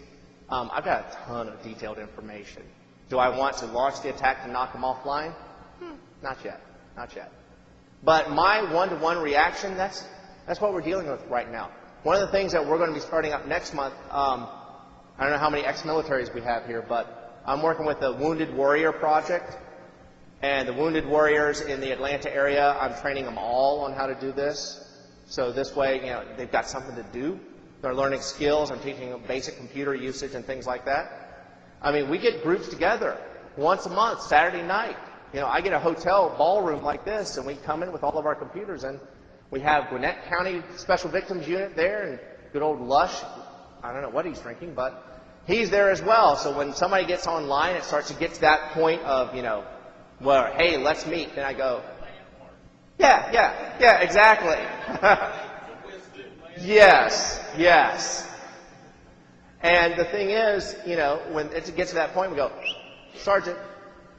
I've got a ton of detailed information. Do I want to launch the attack to knock them offline? Not yet. Not yet. But my one-to-one reaction, that's what we're dealing with right now. One of the things that we're going to be starting up next month, I don't know how many ex-militaries we have here, but I'm working with the Wounded Warrior Project. And the Wounded Warriors in the Atlanta area, I'm training them all on how to do this. So this way, they've got something to do. They're learning skills. I'm teaching them basic computer usage and things like that. I mean, we get groups together once a month, Saturday night. I get a hotel ballroom like this, and we come in with all of our computers, and we have Gwinnett County Special Victims Unit there, and good old Lush. I don't know what he's drinking, but he's there as well. So when somebody gets online, it starts to get to that point of, well, hey, let's meet. Then I go, yeah, exactly. Yes. And the thing is, when it gets to that point, we go, Sergeant.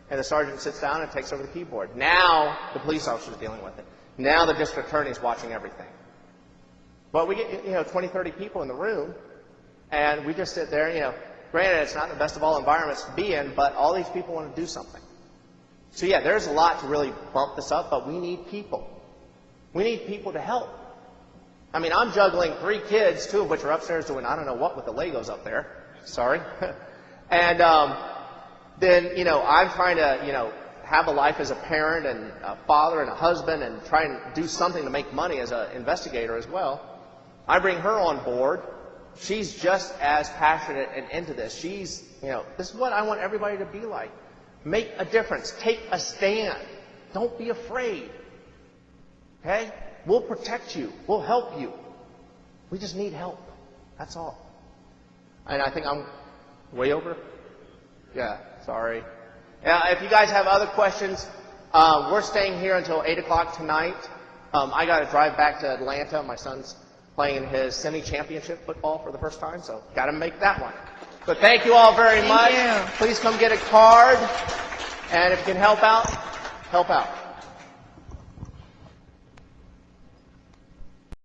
And the sergeant sits down and takes over the keyboard. Now the police officer's dealing with it. Now the district attorney's watching everything. But we get, 20, 30 people in the room, and we just sit there, granted it's not the best of all environments to be in, but all these people want to do something. So yeah, there's a lot to really bump this up, but we need people. We need people to help. I mean, I'm juggling 3 kids, 2 of which are upstairs doing I don't know what with the Legos up there. Sorry. And then, I'm trying to, have a life as a parent and a father and a husband and try and do something to make money as an investigator as well. I bring her on board. She's just as passionate and into this. She's, this is what I want everybody to be like. Make a difference. Take a stand. Don't be afraid. Okay? We'll protect you. We'll help you. We just need help. That's all. And I think I'm way over. Yeah, sorry. If you guys have other questions, we're staying here until 8 o'clock tonight. I got to drive back to Atlanta. My son's playing in his semi-championship football for the first time, so got to make that one. But thank you all very much. Thank you. Please come get a card. And if you can help out, help out.